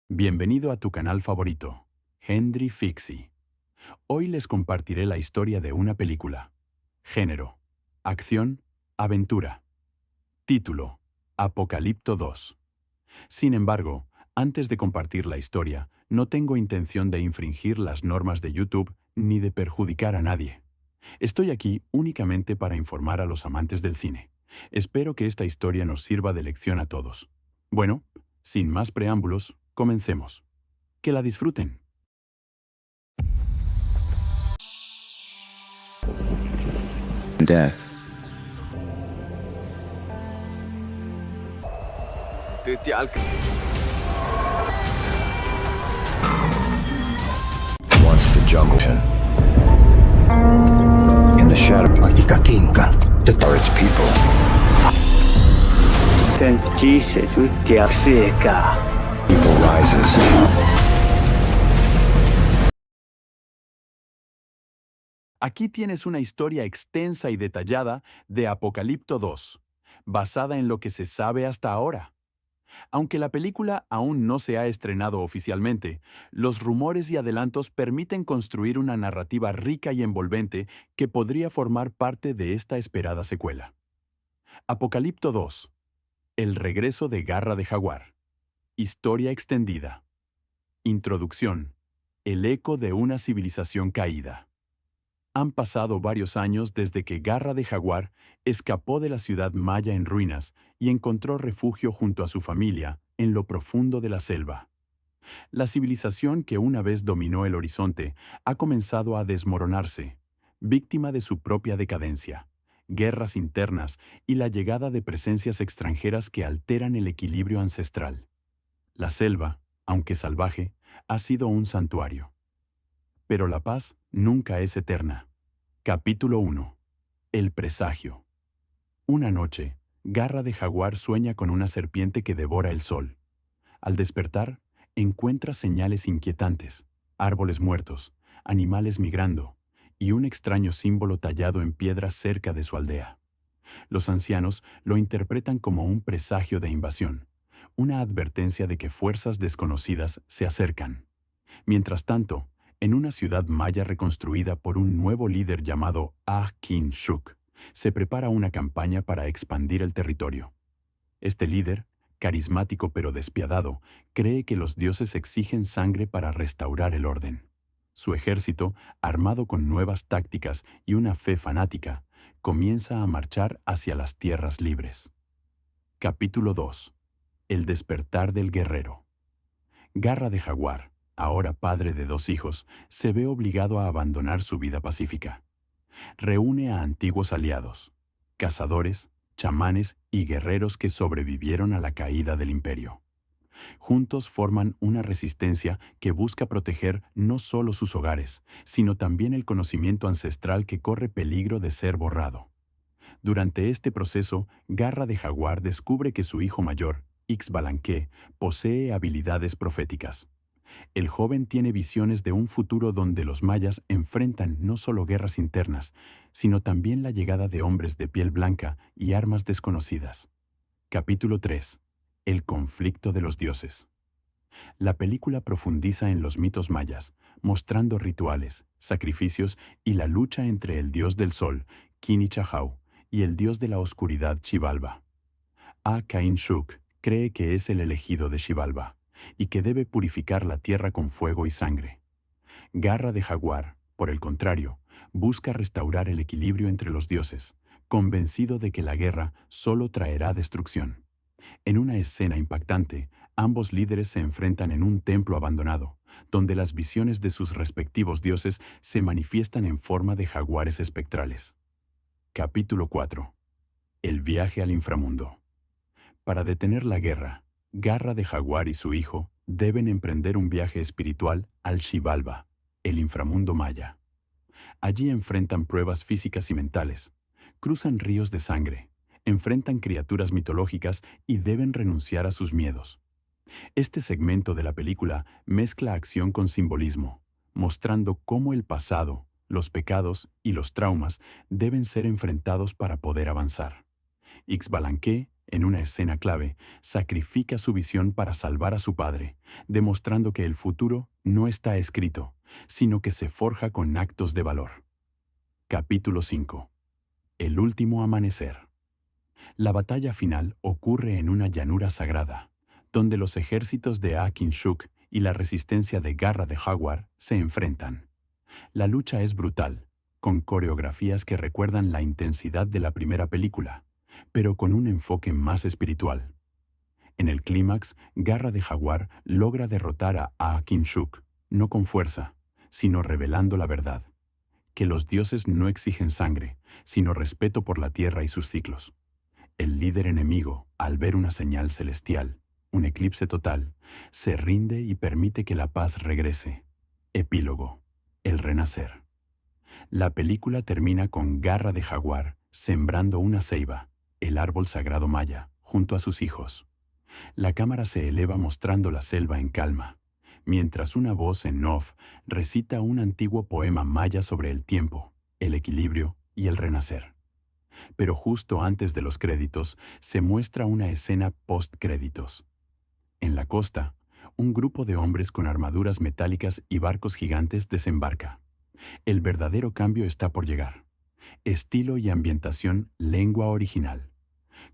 Bienvenido a tu canal favorito, Hendry Fixie. Hoy les compartiré la historia de una película. Género: acción, aventura. Título: Apocalipto 2. Sin embargo, antes de compartir la historia, no tengo intención de infringir las normas de YouTube ni de perjudicar a nadie. Estoy aquí únicamente para informar a los amantes del cine. Espero que esta historia nos sirva de lección a todos. Bueno, sin más preámbulos, comencemos. Que la disfruten. Death. Once the jungle in the shadow are its people. Evil rises. Aquí tienes una historia extensa y detallada de Apocalipto 2, basada en lo que se sabe hasta ahora. Aunque la película aún no se ha estrenado oficialmente, los rumores y adelantos permiten construir una narrativa rica y envolvente que podría formar parte de esta esperada secuela. Apocalipto 2. El regreso de Garra de Jaguar. Historia extendida. Introducción. El eco de una civilización caída. Han pasado varios años desde que Garra de Jaguar escapó de la ciudad maya en ruinas y encontró refugio junto a su familia en lo profundo de la selva. La civilización que una vez dominó el horizonte ha comenzado a desmoronarse, víctima de su propia decadencia, guerras internas y la llegada de presencias extranjeras que alteran el equilibrio ancestral. La selva, aunque salvaje, ha sido un santuario. Pero la paz nunca es eterna. Capítulo 1. El presagio. Una noche, Garra de Jaguar sueña con una serpiente que devora el sol. Al despertar, encuentra señales inquietantes, árboles muertos, animales migrando y un extraño símbolo tallado en piedra cerca de su aldea. Los ancianos lo interpretan como un presagio de invasión, una advertencia de que fuerzas desconocidas se acercan. Mientras tanto, en una ciudad maya reconstruida por un nuevo líder llamado Ah-Kin-Shuk, se prepara una campaña para expandir el territorio. Este líder, carismático pero despiadado, cree que los dioses exigen sangre para restaurar el orden. Su ejército, armado con nuevas tácticas y una fe fanática, comienza a marchar hacia las tierras libres. Capítulo 2. El despertar del guerrero. Garra de Jaguar, ahora padre de 2 hijos, se ve obligado a abandonar su vida pacífica. Reúne a antiguos aliados, cazadores, chamanes y guerreros que sobrevivieron a la caída del imperio. Juntos forman una resistencia que busca proteger no solo sus hogares, sino también el conocimiento ancestral que corre peligro de ser borrado. Durante este proceso, Garra de Jaguar descubre que su hijo mayor, Ixbalanque, posee habilidades proféticas. El joven tiene visiones de un futuro donde los mayas enfrentan no solo guerras internas, sino también la llegada de hombres de piel blanca y armas desconocidas. Capítulo 3. El conflicto de los dioses. La película profundiza en los mitos mayas, mostrando rituales, sacrificios y la lucha entre el dios del sol, Kinichahau, y el dios de la oscuridad, Xibalba. Ah-Kain-Shuk cree que es el elegido de Xibalba y que debe purificar la tierra con fuego y sangre. Garra de Jaguar, por el contrario, busca restaurar el equilibrio entre los dioses, convencido de que la guerra solo traerá destrucción. En una escena impactante, ambos líderes se enfrentan en un templo abandonado, donde las visiones de sus respectivos dioses se manifiestan en forma de jaguares espectrales. Capítulo 4. El viaje al inframundo. Para detener la guerra, Garra de Jaguar y su hijo deben emprender un viaje espiritual al Xibalba, el inframundo maya. Allí enfrentan pruebas físicas y mentales, cruzan ríos de sangre, enfrentan criaturas mitológicas y deben renunciar a sus miedos. Este segmento de la película mezcla acción con simbolismo, mostrando cómo el pasado, los pecados y los traumas deben ser enfrentados para poder avanzar. Ixbalanque En una escena clave, sacrifica su visión para salvar a su padre, demostrando que el futuro no está escrito, sino que se forja con actos de valor. Capítulo 5. El último amanecer. La batalla final ocurre en una llanura sagrada, donde los ejércitos de Akin Shuk y la resistencia de Garra de Jaguar se enfrentan. La lucha es brutal, con coreografías que recuerdan la intensidad de la primera película, pero con un enfoque más espiritual. En el clímax, Garra de Jaguar logra derrotar a Akin Shuk, no con fuerza, sino revelando la verdad, que los dioses no exigen sangre, sino respeto por la tierra y sus ciclos. El líder enemigo, al ver una señal celestial, un eclipse total, se rinde y permite que la paz regrese. Epílogo. El renacer. La película termina con Garra de Jaguar sembrando una ceiba, el árbol sagrado maya, junto a sus hijos. La cámara se eleva mostrando la selva en calma, mientras una voz en off recita un antiguo poema maya sobre el tiempo, el equilibrio y el renacer. Pero justo antes de los créditos se muestra una escena post-créditos. En la costa, un grupo de hombres con armaduras metálicas y barcos gigantes desembarca. El verdadero cambio está por llegar. Estilo y ambientación, lengua original.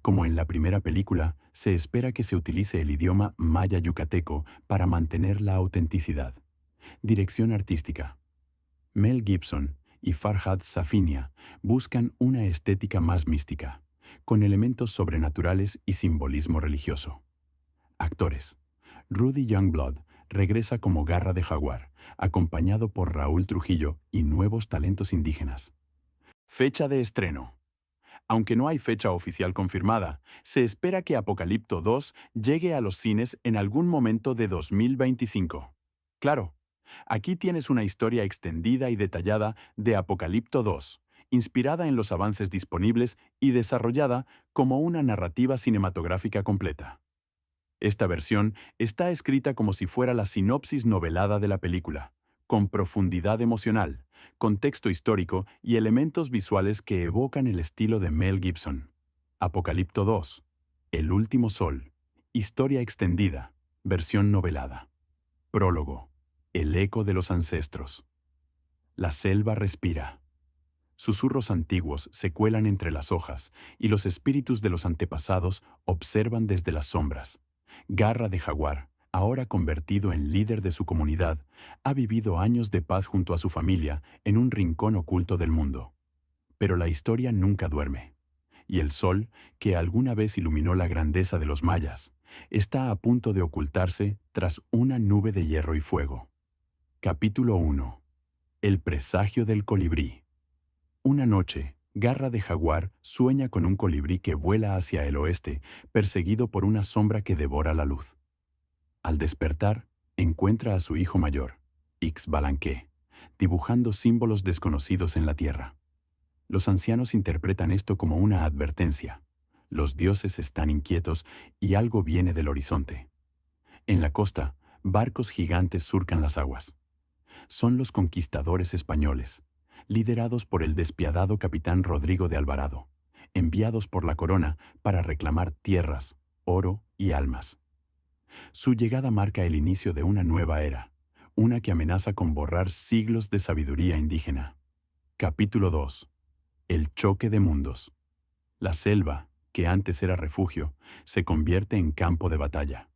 Como en la primera película, se espera que se utilice el idioma maya yucateco para mantener la autenticidad. Dirección artística. Mel Gibson y Farhad Safinia buscan una estética más mística, con elementos sobrenaturales y simbolismo religioso. Actores. Rudy Youngblood regresa como Garra de Jaguar, acompañado por Raúl Trujillo y nuevos talentos indígenas. Fecha de estreno. Aunque no hay fecha oficial confirmada, se espera que Apocalipto 2 llegue a los cines en algún momento de 2025. Claro, aquí tienes una historia extendida y detallada de Apocalipto 2, inspirada en los avances disponibles y desarrollada como una narrativa cinematográfica completa. Esta versión está escrita como si fuera la sinopsis novelada de la película, con profundidad emocional, contexto histórico y elementos visuales que evocan el estilo de Mel Gibson. Apocalipto 2. El último sol. Historia extendida. Versión novelada. Prólogo. El eco de los ancestros. La selva respira. Susurros antiguos se cuelan entre las hojas y los espíritus de los antepasados observan desde las sombras. Garra de Jaguar, ahora convertido en líder de su comunidad, ha vivido años de paz junto a su familia en un rincón oculto del mundo. Pero la historia nunca duerme. Y el sol, que alguna vez iluminó la grandeza de los mayas, está a punto de ocultarse tras una nube de hierro y fuego. Capítulo 1. El presagio del colibrí. Una noche, Garra de Jaguar sueña con un colibrí que vuela hacia el oeste, perseguido por una sombra que devora la luz. Al despertar, encuentra a su hijo mayor, Ixbalanque, dibujando símbolos desconocidos en la tierra. Los ancianos interpretan esto como una advertencia. Los dioses están inquietos y algo viene del horizonte. En la costa, barcos gigantes surcan las aguas. Son los conquistadores españoles, liderados por el despiadado capitán Rodrigo de Alvarado, enviados por la corona para reclamar tierras, oro y almas. Su llegada marca el inicio de una nueva era, una que amenaza con borrar siglos de sabiduría indígena. Capítulo 2. El choque de mundos. La selva, que antes era refugio, se convierte en campo de batalla.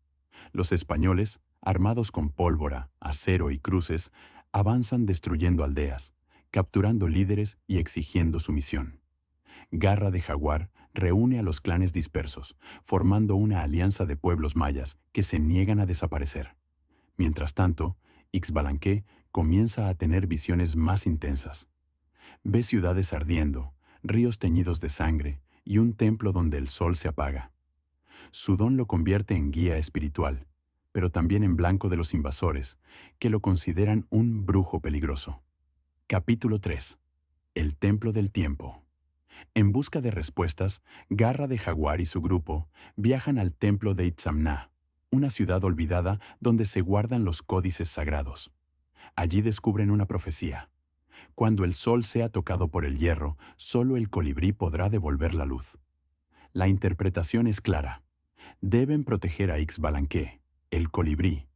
Los españoles, armados con pólvora, acero y cruces, avanzan destruyendo aldeas, capturando líderes y exigiendo sumisión. Garra de Jaguar reúne a los clanes dispersos, formando una alianza de pueblos mayas que se niegan a desaparecer. Mientras tanto, Ixbalanque comienza a tener visiones más intensas. Ve ciudades ardiendo, ríos teñidos de sangre y un templo donde el sol se apaga. Su don lo convierte en guía espiritual, pero también en blanco de los invasores, que lo consideran un brujo peligroso. Capítulo 3. El Templo del Tiempo. En busca de respuestas, Garra de Jaguar y su grupo viajan al templo de Itzamna, una ciudad olvidada donde se guardan los códices sagrados. Allí descubren una profecía. Cuando el sol sea tocado por el hierro, solo el colibrí podrá devolver la luz. La interpretación es clara. Deben proteger a Ixbalanque, el colibrí,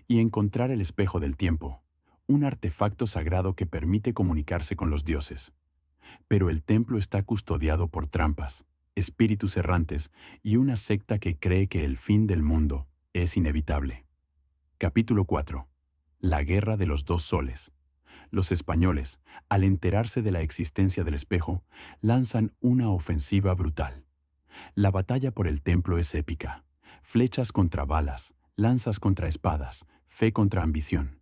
y encontrar el espejo del tiempo, un artefacto sagrado que permite comunicarse con los dioses. Pero el templo está custodiado por trampas, espíritus errantes y una secta que cree que el fin del mundo es inevitable. Capítulo 4. La Guerra de los Dos Soles. Los españoles, al enterarse de la existencia del espejo, lanzan una ofensiva brutal. La batalla por el templo es épica. Flechas contra balas, lanzas contra espadas, fe contra ambición.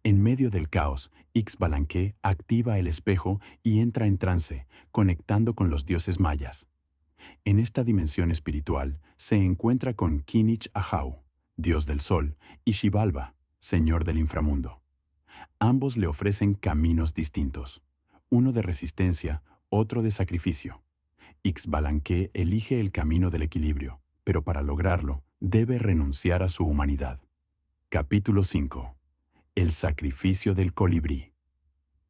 En medio del caos, Ixbalanque activa el espejo y entra en trance, conectando con los dioses mayas. En esta dimensión espiritual se encuentra con Kinich Ahau, dios del sol, y Xibalba, señor del inframundo. Ambos le ofrecen caminos distintos, uno de resistencia, otro de sacrificio. Ixbalanque elige el camino del equilibrio, pero para lograrlo debe renunciar a su humanidad. Capítulo 5. El sacrificio del colibrí.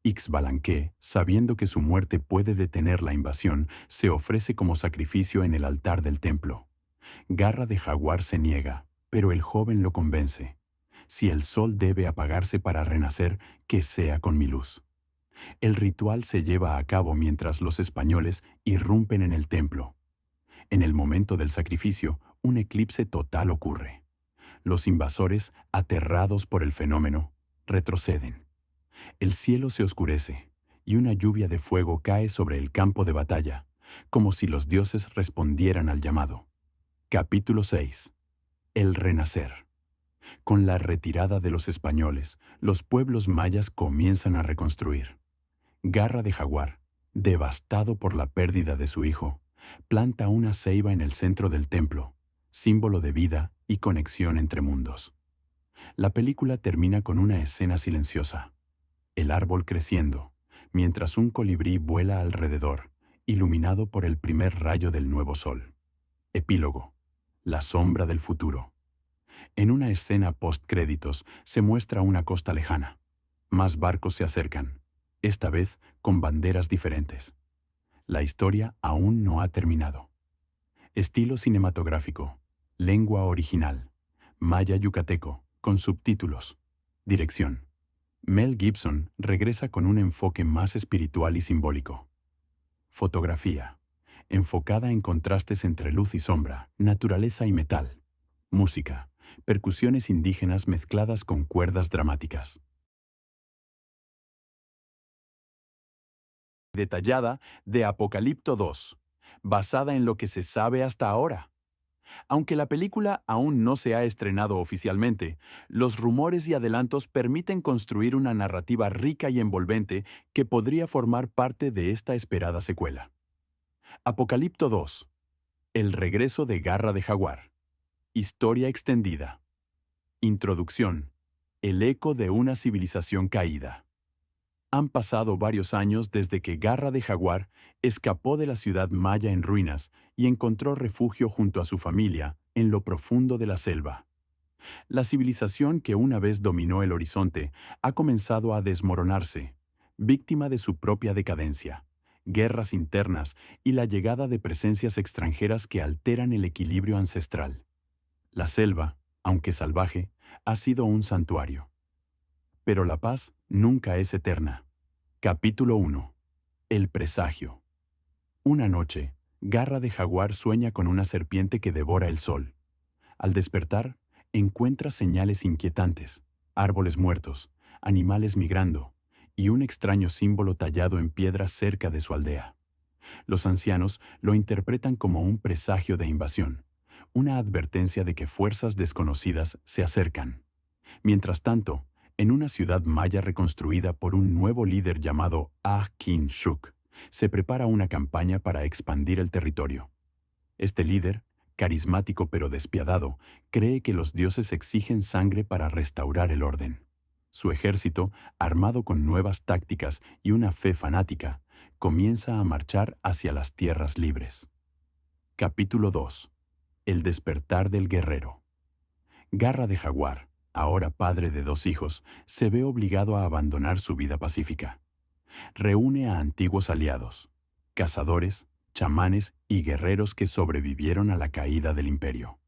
Ixbalanque, sabiendo que su muerte puede detener la invasión, se ofrece como sacrificio en el altar del templo. Garra de Jaguar se niega, pero el joven lo convence. Si el sol debe apagarse para renacer, que sea con mi luz. El ritual se lleva a cabo mientras los españoles irrumpen en el templo. En el momento del sacrificio, un eclipse total ocurre. Los invasores, aterrados por el fenómeno, retroceden. El cielo se oscurece y una lluvia de fuego cae sobre el campo de batalla, como si los dioses respondieran al llamado. Capítulo 6. El renacer. Con la retirada de los españoles, los pueblos mayas comienzan a reconstruir. Garra de Jaguar, devastado por la pérdida de su hijo, planta una ceiba en el centro del templo, símbolo de vida y conexión entre mundos. La película termina con una escena silenciosa. El árbol creciendo, mientras un colibrí vuela alrededor, iluminado por el primer rayo del nuevo sol. Epílogo. La sombra del futuro. En una escena post-créditos se muestra una costa lejana. Más barcos se acercan, esta vez con banderas diferentes. La historia aún no ha terminado. Estilo cinematográfico. Lengua original. Maya yucateco, con subtítulos. Dirección. Mel Gibson regresa con un enfoque más espiritual y simbólico. Fotografía. Enfocada en contrastes entre luz y sombra, naturaleza y metal. Música. Percusiones indígenas mezcladas con cuerdas dramáticas. Detallada de Apocalipto 2, basada en lo que se sabe hasta ahora. Aunque la película aún no se ha estrenado oficialmente, los rumores y adelantos permiten construir una narrativa rica y envolvente que podría formar parte de esta esperada secuela. Apocalipto 2. El regreso de Garra de Jaguar. Historia extendida. Introducción. El eco de una civilización caída. Han pasado varios años desde que Garra de Jaguar escapó de la ciudad maya en ruinas y encontró refugio junto a su familia en lo profundo de la selva. La civilización que una vez dominó el horizonte ha comenzado a desmoronarse, víctima de su propia decadencia, guerras internas y la llegada de presencias extranjeras que alteran el equilibrio ancestral. La selva, aunque salvaje, ha sido un santuario. Pero la paz nunca es eterna. Capítulo 1. El presagio. Una noche, Garra de Jaguar sueña con una serpiente que devora el sol. Al despertar, encuentra señales inquietantes, árboles muertos, animales migrando y un extraño símbolo tallado en piedra cerca de su aldea. Los ancianos lo interpretan como un presagio de invasión, una advertencia de que fuerzas desconocidas se acercan. Mientras tanto, en una ciudad maya reconstruida por un nuevo líder llamado Ah-Kin-Shuk, se prepara una campaña para expandir el territorio. Este líder, carismático pero despiadado, cree que los dioses exigen sangre para restaurar el orden. Su ejército, armado con nuevas tácticas y una fe fanática, comienza a marchar hacia las tierras libres. Capítulo 2. El despertar del guerrero. Garra de Jaguar, ahora padre de 2 hijos, se ve obligado a abandonar su vida pacífica. Reúne a antiguos aliados, cazadores, chamanes y guerreros que sobrevivieron a la caída del imperio.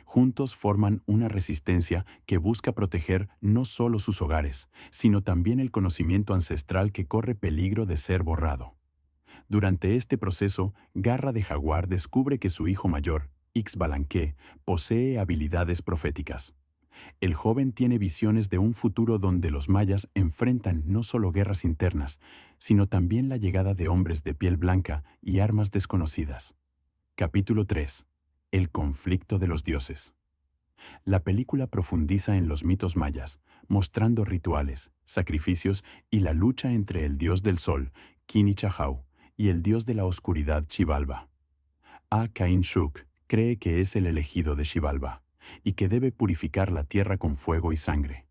Juntos forman una resistencia que busca proteger no solo sus hogares, sino también el conocimiento ancestral que corre peligro de ser borrado. Durante este proceso, Garra de Jaguar descubre que su hijo mayor, Ixbalanque, posee habilidades proféticas. El joven tiene visiones de un futuro donde los mayas enfrentan no solo guerras internas, sino también la llegada de hombres de piel blanca y armas desconocidas. Capítulo 3. El conflicto de los dioses. La película profundiza en los mitos mayas, mostrando rituales, sacrificios y la lucha entre el dios del sol, Quinichahau, y el dios de la oscuridad, Xibalba. Cain Shuk cree que es el elegido de Xibalba y que debe purificar la tierra con fuego y sangre.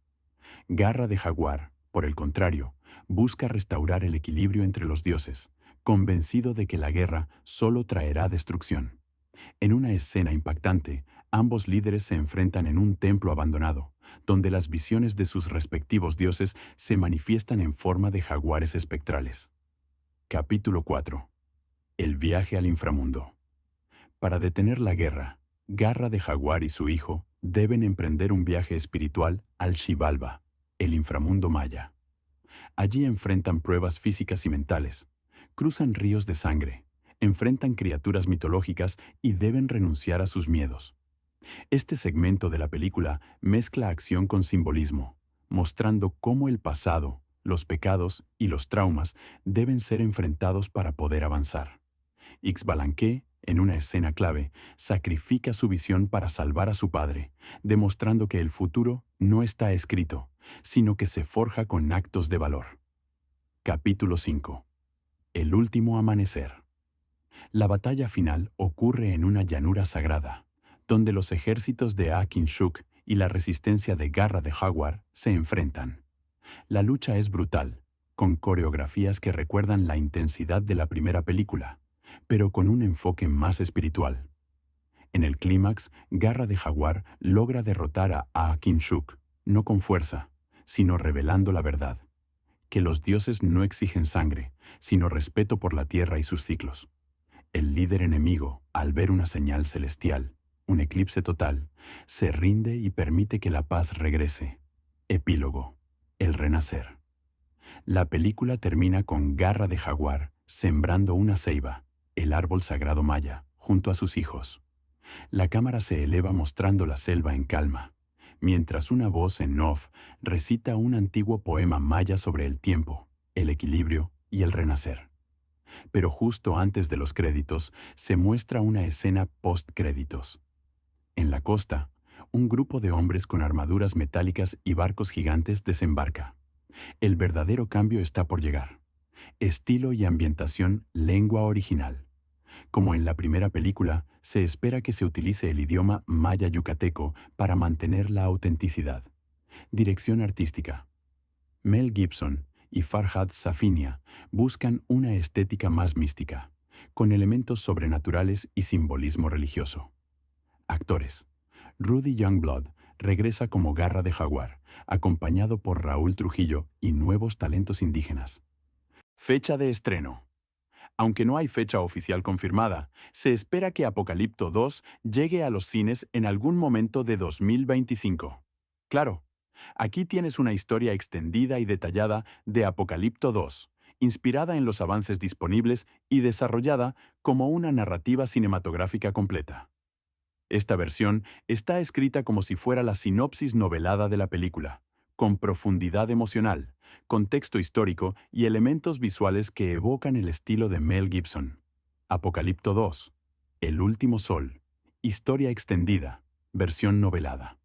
Garra de Jaguar, por el contrario, busca restaurar el equilibrio entre los dioses, convencido de que la guerra solo traerá destrucción. En una escena impactante, ambos líderes se enfrentan en un templo abandonado, donde las visiones de sus respectivos dioses se manifiestan en forma de jaguares espectrales. Capítulo 4. El viaje al inframundo. Para detener la guerra, Garra de Jaguar y su hijo deben emprender un viaje espiritual al Xibalba, el inframundo maya. Allí enfrentan pruebas físicas y mentales, cruzan ríos de sangre, enfrentan criaturas mitológicas y deben renunciar a sus miedos. Este segmento de la película mezcla acción con simbolismo, mostrando cómo el pasado, los pecados y los traumas deben ser enfrentados para poder avanzar. Ixbalanque, en una escena clave, sacrifica su visión para salvar a su padre, demostrando que el futuro no está escrito, sino que se forja con actos de valor. Capítulo 5. El último amanecer. La batalla final ocurre en una llanura sagrada, donde los ejércitos de Akinshuk y la resistencia de Garra de Jaguar se enfrentan. La lucha es brutal, con coreografías que recuerdan la intensidad de la primera película, pero con un enfoque más espiritual. En el clímax, Garra de Jaguar logra derrotar a Akinshuk, no con fuerza, sino revelando la verdad, que los dioses no exigen sangre, sino respeto por la tierra y sus ciclos. El líder enemigo, al ver una señal celestial, un eclipse total, se rinde y permite que la paz regrese. Epílogo. El renacer. La película termina con Garra de Jaguar sembrando una ceiba, el árbol sagrado maya, junto a sus hijos. La cámara se eleva mostrando la selva en calma, mientras una voz en off recita un antiguo poema maya sobre el tiempo, el equilibrio y el renacer. Pero justo antes de los créditos se muestra una escena post-créditos. En la costa, un grupo de hombres con armaduras metálicas y barcos gigantes desembarca. El verdadero cambio está por llegar. Estilo y ambientación, lengua original. Como en la primera película, se espera que se utilice el idioma maya yucateco para mantener la autenticidad. Dirección artística. Mel Gibson y Farhad Safinia buscan una estética más mística, con elementos sobrenaturales y simbolismo religioso. Actores. Rudy Youngblood regresa como Garra de Jaguar, acompañado por Raúl Trujillo y nuevos talentos indígenas. Fecha de estreno. Aunque no hay fecha oficial confirmada, se espera que Apocalipto 2 llegue a los cines en algún momento de 2025. Claro, aquí tienes una historia extendida y detallada de Apocalipto 2, inspirada en los avances disponibles y desarrollada como una narrativa cinematográfica completa. Esta versión está escrita como si fuera la sinopsis novelada de la película, con profundidad emocional, contexto histórico y elementos visuales que evocan el estilo de Mel Gibson. Apocalipto 2. El último sol. Historia extendida. Versión novelada.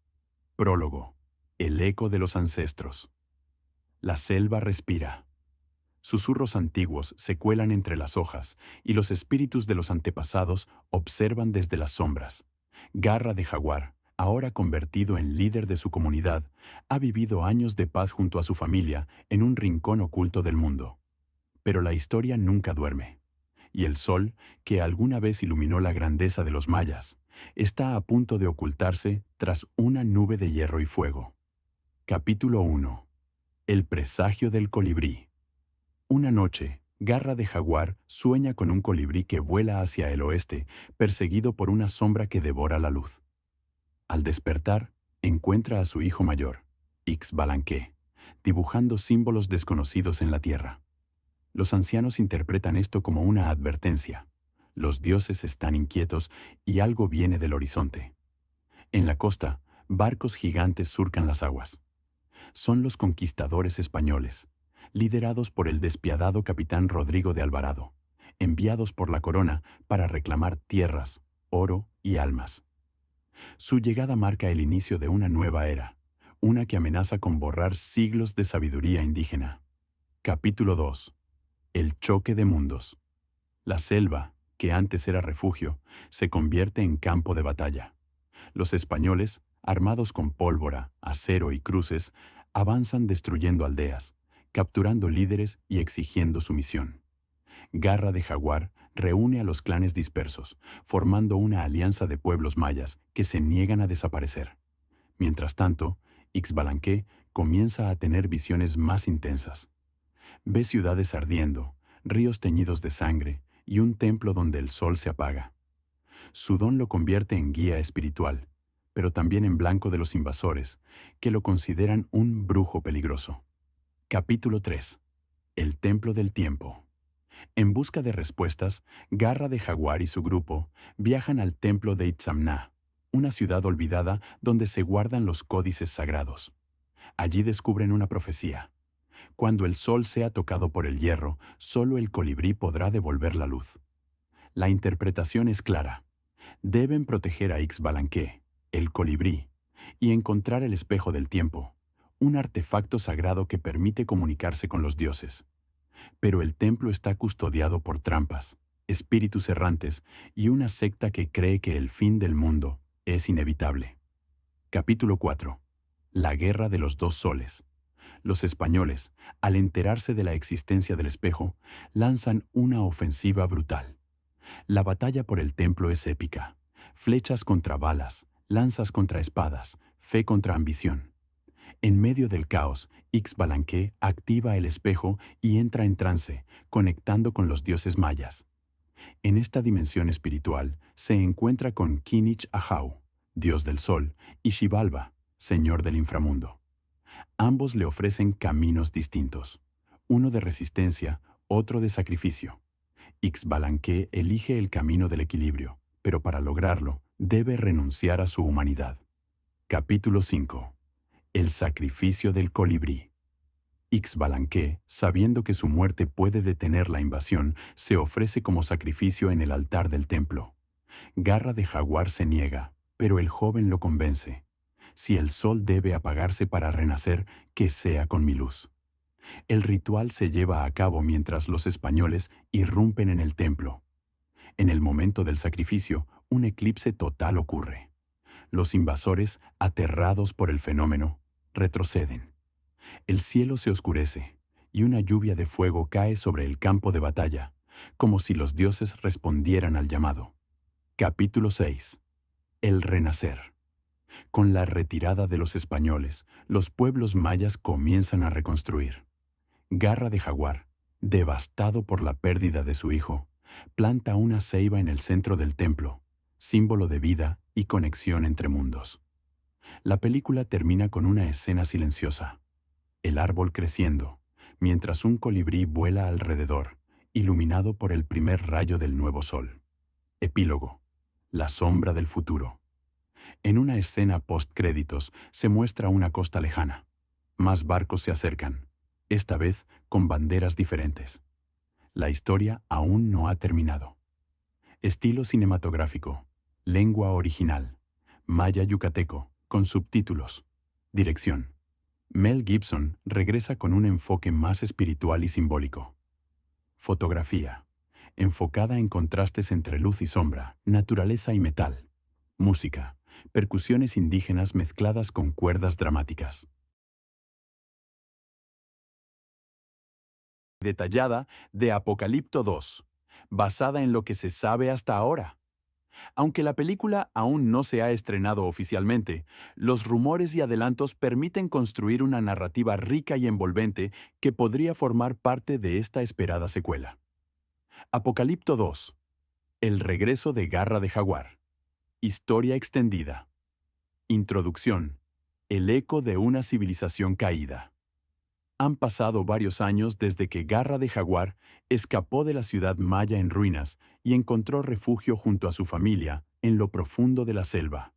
Prólogo. El eco de los ancestros. La selva respira. Susurros antiguos se cuelan entre las hojas y los espíritus de los antepasados observan desde las sombras. Garra de Jaguar, ahora convertido en líder de su comunidad, ha vivido años de paz junto a su familia en un rincón oculto del mundo. Pero la historia nunca duerme. Y el sol, que alguna vez iluminó la grandeza de los mayas, está a punto de ocultarse tras una nube de hierro y fuego. Capítulo 1. El presagio del colibrí. Una noche, Garra de Jaguar sueña con un colibrí que vuela hacia el oeste, perseguido por una sombra que devora la luz. Al despertar, encuentra a su hijo mayor, Ixbalanque, dibujando símbolos desconocidos en la tierra. Los ancianos interpretan esto como una advertencia. Los dioses están inquietos y algo viene del horizonte. En la costa, barcos gigantes surcan las aguas. Son los conquistadores españoles, liderados por el despiadado capitán Rodrigo de Alvarado, enviados por la corona para reclamar tierras, oro y almas. Su llegada marca el inicio de una nueva era, una que amenaza con borrar siglos de sabiduría indígena. Capítulo 2. El choque de mundos. La selva, que antes era refugio, se convierte en campo de batalla. Los españoles, armados con pólvora, acero y cruces, avanzan destruyendo aldeas, capturando líderes y exigiendo sumisión. Garra de Jaguar reúne a los clanes dispersos, formando una alianza de pueblos mayas que se niegan a desaparecer. Mientras tanto, Ixbalanque comienza a tener visiones más intensas. Ve ciudades ardiendo, ríos teñidos de sangre y un templo donde el sol se apaga. Su don lo convierte en guía espiritual, pero también en blanco de los invasores, que lo consideran un brujo peligroso. Capítulo 3. El Templo del Tiempo. En busca de respuestas, Garra de Jaguar y su grupo viajan al templo de Itzamna, una ciudad olvidada donde se guardan los códices sagrados. Allí descubren una profecía. Cuando el sol sea tocado por el hierro, solo el colibrí podrá devolver la luz. La interpretación es clara. Deben proteger a Ixbalanque, el colibrí, y encontrar el espejo del tiempo, un artefacto sagrado que permite comunicarse con los dioses. Pero el templo está custodiado por trampas, espíritus errantes y una secta que cree que el fin del mundo es inevitable. Capítulo 4. La Guerra de los Dos Soles. Los españoles, al enterarse de la existencia del espejo, lanzan una ofensiva brutal. La batalla por el templo es épica. Flechas contra balas, lanzas contra espadas, fe contra ambición. En medio del caos, Ixbalanque activa el espejo y entra en trance, conectando con los dioses mayas. En esta dimensión espiritual se encuentra con Kinich Ahau, dios del sol, y Xibalba, señor del inframundo. Ambos le ofrecen caminos distintos, uno de resistencia, otro de sacrificio. Ixbalanque elige el camino del equilibrio, pero para lograrlo debe renunciar a su humanidad. Capítulo 5. El sacrificio del colibrí. Ixbalanque, sabiendo que su muerte puede detener la invasión, se ofrece como sacrificio en el altar del templo. Garra de Jaguar se niega, pero el joven lo convence. Si el sol debe apagarse para renacer, que sea con mi luz. El ritual se lleva a cabo mientras los españoles irrumpen en el templo. En el momento del sacrificio, un eclipse total ocurre. Los invasores, aterrados por el fenómeno, retroceden. El cielo se oscurece y una lluvia de fuego cae sobre el campo de batalla, como si los dioses respondieran al llamado. Capítulo 6. El renacer. Con la retirada de los españoles, los pueblos mayas comienzan a reconstruir. Garra de Jaguar, devastado por la pérdida de su hijo, planta una ceiba en el centro del templo, símbolo de vida y conexión entre mundos. La película termina con una escena silenciosa. El árbol creciendo, mientras un colibrí vuela alrededor, iluminado por el primer rayo del nuevo sol. Epílogo. La sombra del futuro. En una escena post-créditos se muestra una costa lejana. Más barcos se acercan, esta vez con banderas diferentes. La historia aún no ha terminado. Estilo cinematográfico. Lengua original. Maya yucateco, con subtítulos. Dirección. Mel Gibson regresa con un enfoque más espiritual y simbólico. Fotografía. Enfocada en contrastes entre luz y sombra, naturaleza y metal. Música. Percusiones indígenas mezcladas con cuerdas dramáticas. Detallada de Apocalipto 2, basada en lo que se sabe hasta ahora. Aunque la película aún no se ha estrenado oficialmente, los rumores y adelantos permiten construir una narrativa rica y envolvente que podría formar parte de esta esperada secuela. Apocalipto 2. El regreso de Garra de Jaguar. Historia extendida. Introducción. El eco de una civilización caída. Han pasado varios años desde que Garra de Jaguar escapó de la ciudad maya en ruinas y encontró refugio junto a su familia en lo profundo de la selva.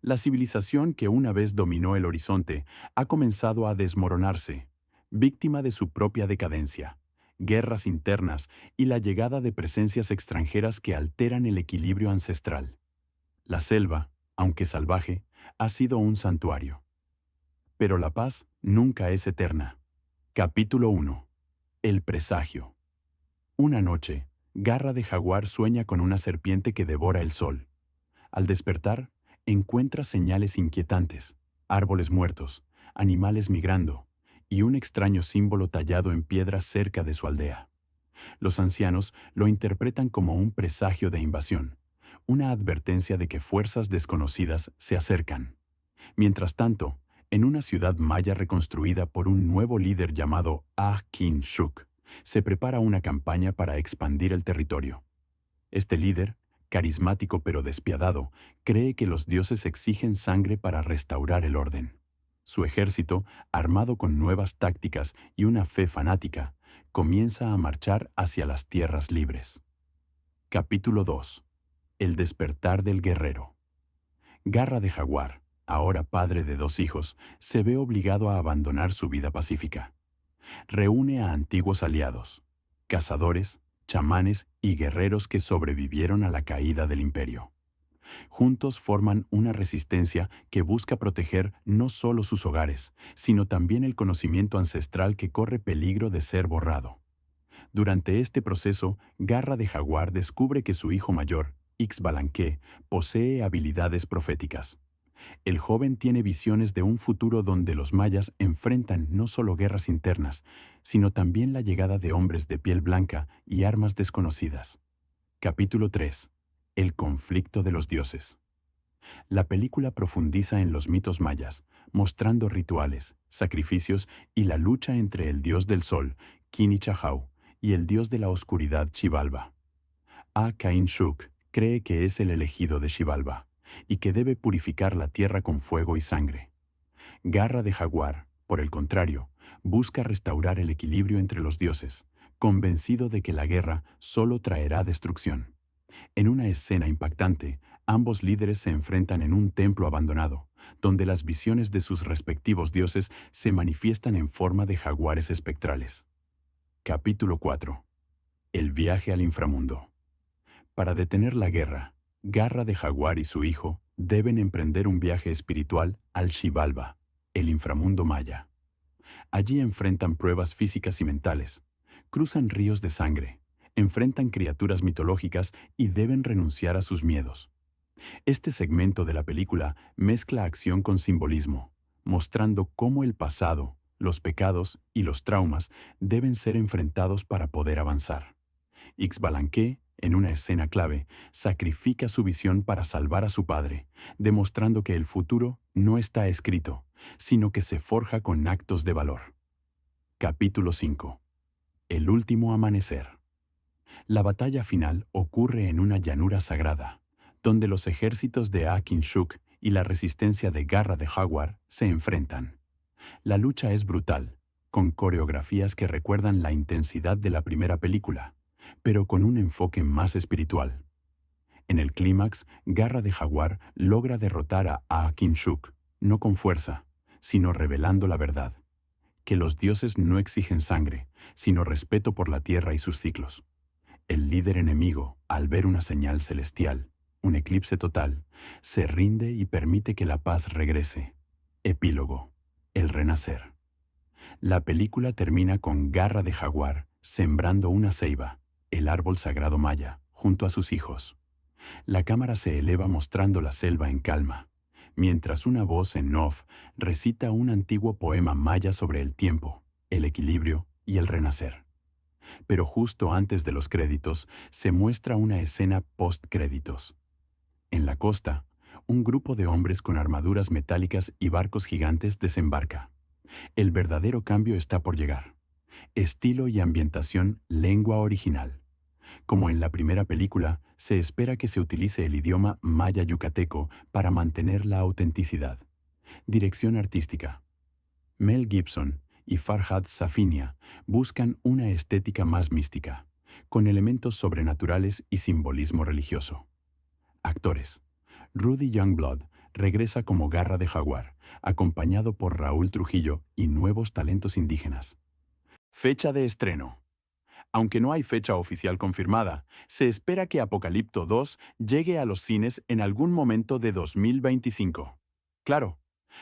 La civilización que una vez dominó el horizonte ha comenzado a desmoronarse, víctima de su propia decadencia, guerras internas y la llegada de presencias extranjeras que alteran el equilibrio ancestral. La selva, aunque salvaje, ha sido un santuario. Pero la paz nunca es eterna. Capítulo 1. El presagio. Una noche, Garra de Jaguar sueña con una serpiente que devora el sol. Al despertar, encuentra señales inquietantes, árboles muertos, animales migrando y un extraño símbolo tallado en piedra cerca de su aldea. Los ancianos lo interpretan como un presagio de invasión, una advertencia de que fuerzas desconocidas se acercan. Mientras tanto, en una ciudad maya reconstruida por un nuevo líder llamado Ah-Kin-Shuk, se prepara una campaña para expandir el territorio. Este líder, carismático pero despiadado, cree que los dioses exigen sangre para restaurar el orden. Su ejército, armado con nuevas tácticas y una fe fanática, comienza a marchar hacia las tierras libres. Capítulo 2. El despertar del guerrero. Garra de Jaguar, ahora padre de 2 hijos, se ve obligado a abandonar su vida pacífica. Reúne a antiguos aliados, cazadores, chamanes y guerreros que sobrevivieron a la caída del imperio. Juntos forman una resistencia que busca proteger no solo sus hogares, sino también el conocimiento ancestral que corre peligro de ser borrado. Durante este proceso, Garra de Jaguar descubre que su hijo mayor, Ixbalanque, posee habilidades proféticas. El joven tiene visiones de un futuro donde los mayas enfrentan no solo guerras internas, sino también la llegada de hombres de piel blanca y armas desconocidas. Capítulo 3. El conflicto de los dioses. La película profundiza en los mitos mayas, mostrando rituales, sacrificios y la lucha entre el dios del sol, Kinichahau, y el dios de la oscuridad, Xibalba. Ah-Kain-Shuk cree que es el elegido de Xibalba y que debe purificar la tierra con fuego y sangre. Garra de Jaguar, por el contrario, busca restaurar el equilibrio entre los dioses, convencido de que la guerra solo traerá destrucción. En una escena impactante, ambos líderes se enfrentan en un templo abandonado, donde las visiones de sus respectivos dioses se manifiestan en forma de jaguares espectrales. Capítulo 4. El viaje al inframundo. Para detener la guerra, Garra de Jaguar y su hijo deben emprender un viaje espiritual al Xibalba, el inframundo maya. Allí enfrentan pruebas físicas y mentales, cruzan ríos de sangre, enfrentan criaturas mitológicas y deben renunciar a sus miedos. Este segmento de la película mezcla acción con simbolismo, mostrando cómo el pasado, los pecados y los traumas deben ser enfrentados para poder avanzar. Ixbalanque, en una escena clave, sacrifica su visión para salvar a su padre, demostrando que el futuro no está escrito, sino que se forja con actos de valor. Capítulo 5. El último amanecer. La batalla final ocurre en una llanura sagrada, donde los ejércitos de Ah-Kin-Shuk y la resistencia de Garra de Jaguar se enfrentan. La lucha es brutal, con coreografías que recuerdan la intensidad de la primera película, pero con un enfoque más espiritual. En el clímax, Garra de Jaguar logra derrotar a Ah-Kin-Shuk, no con fuerza, sino revelando la verdad, que los dioses no exigen sangre, sino respeto por la tierra y sus ciclos. El líder enemigo, al ver una señal celestial, un eclipse total, se rinde y permite que la paz regrese. Epílogo. El renacer. La película termina con Garra de Jaguar sembrando una ceiba, el árbol sagrado maya, junto a sus hijos. La cámara se eleva mostrando la selva en calma, mientras una voz en off recita un antiguo poema maya sobre el tiempo, el equilibrio y el renacer. Pero justo antes de los créditos se muestra una escena post-créditos, En la costa, un grupo de hombres con armaduras metálicas y barcos gigantes desembarca. El verdadero cambio está por llegar. Estilo y ambientación, lengua original. Como en la primera película, se espera que se utilice el idioma maya yucateco para mantener la autenticidad. Dirección artística. Mel Gibson y Farhad Safinia buscan una estética más mística, con elementos sobrenaturales y simbolismo religioso. Actores. Rudy Youngblood regresa como Garra de Jaguar, acompañado por Raúl Trujillo y nuevos talentos indígenas. Fecha de estreno. Aunque no hay fecha oficial confirmada, se espera que Apocalipto 2 llegue a los cines en algún momento de 2025. Claro,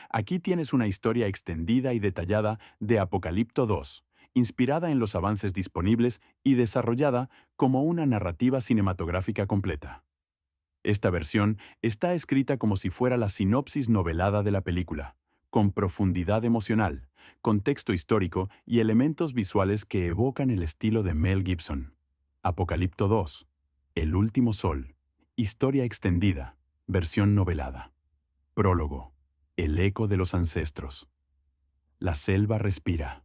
aquí tienes una historia extendida y detallada de Apocalipto 2, inspirada en los avances disponibles y desarrollada como una narrativa cinematográfica completa. Esta versión está escrita como si fuera la sinopsis novelada de la película, con profundidad emocional, contexto histórico y elementos visuales que evocan el estilo de Mel Gibson. Apocalipto 2. El último sol. Historia extendida. Versión novelada. Prólogo. El eco de los ancestros. La selva respira.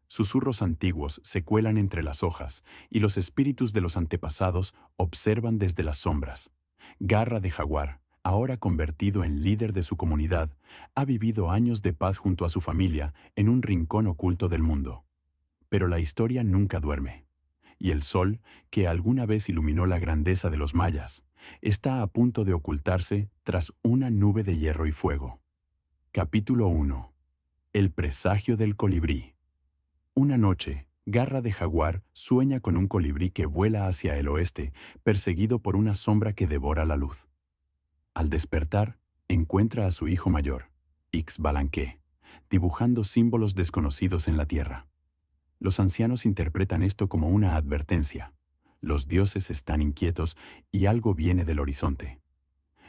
Susurros antiguos se cuelan entre las hojas y los espíritus de los antepasados observan desde las sombras. Garra de Jaguar, ahora convertido en líder de su comunidad, ha vivido años de paz junto a su familia en un rincón oculto del mundo. Pero la historia nunca duerme. Y el sol, que alguna vez iluminó la grandeza de los mayas, está a punto de ocultarse tras una nube de hierro y fuego. Capítulo 1. El presagio del colibrí. Una noche, Garra de Jaguar sueña con un colibrí que vuela hacia el oeste, perseguido por una sombra que devora la luz. Al despertar, encuentra a su hijo mayor, Ixbalanque, dibujando símbolos desconocidos en la tierra. Los ancianos interpretan esto como una advertencia. Los dioses están inquietos y algo viene del horizonte.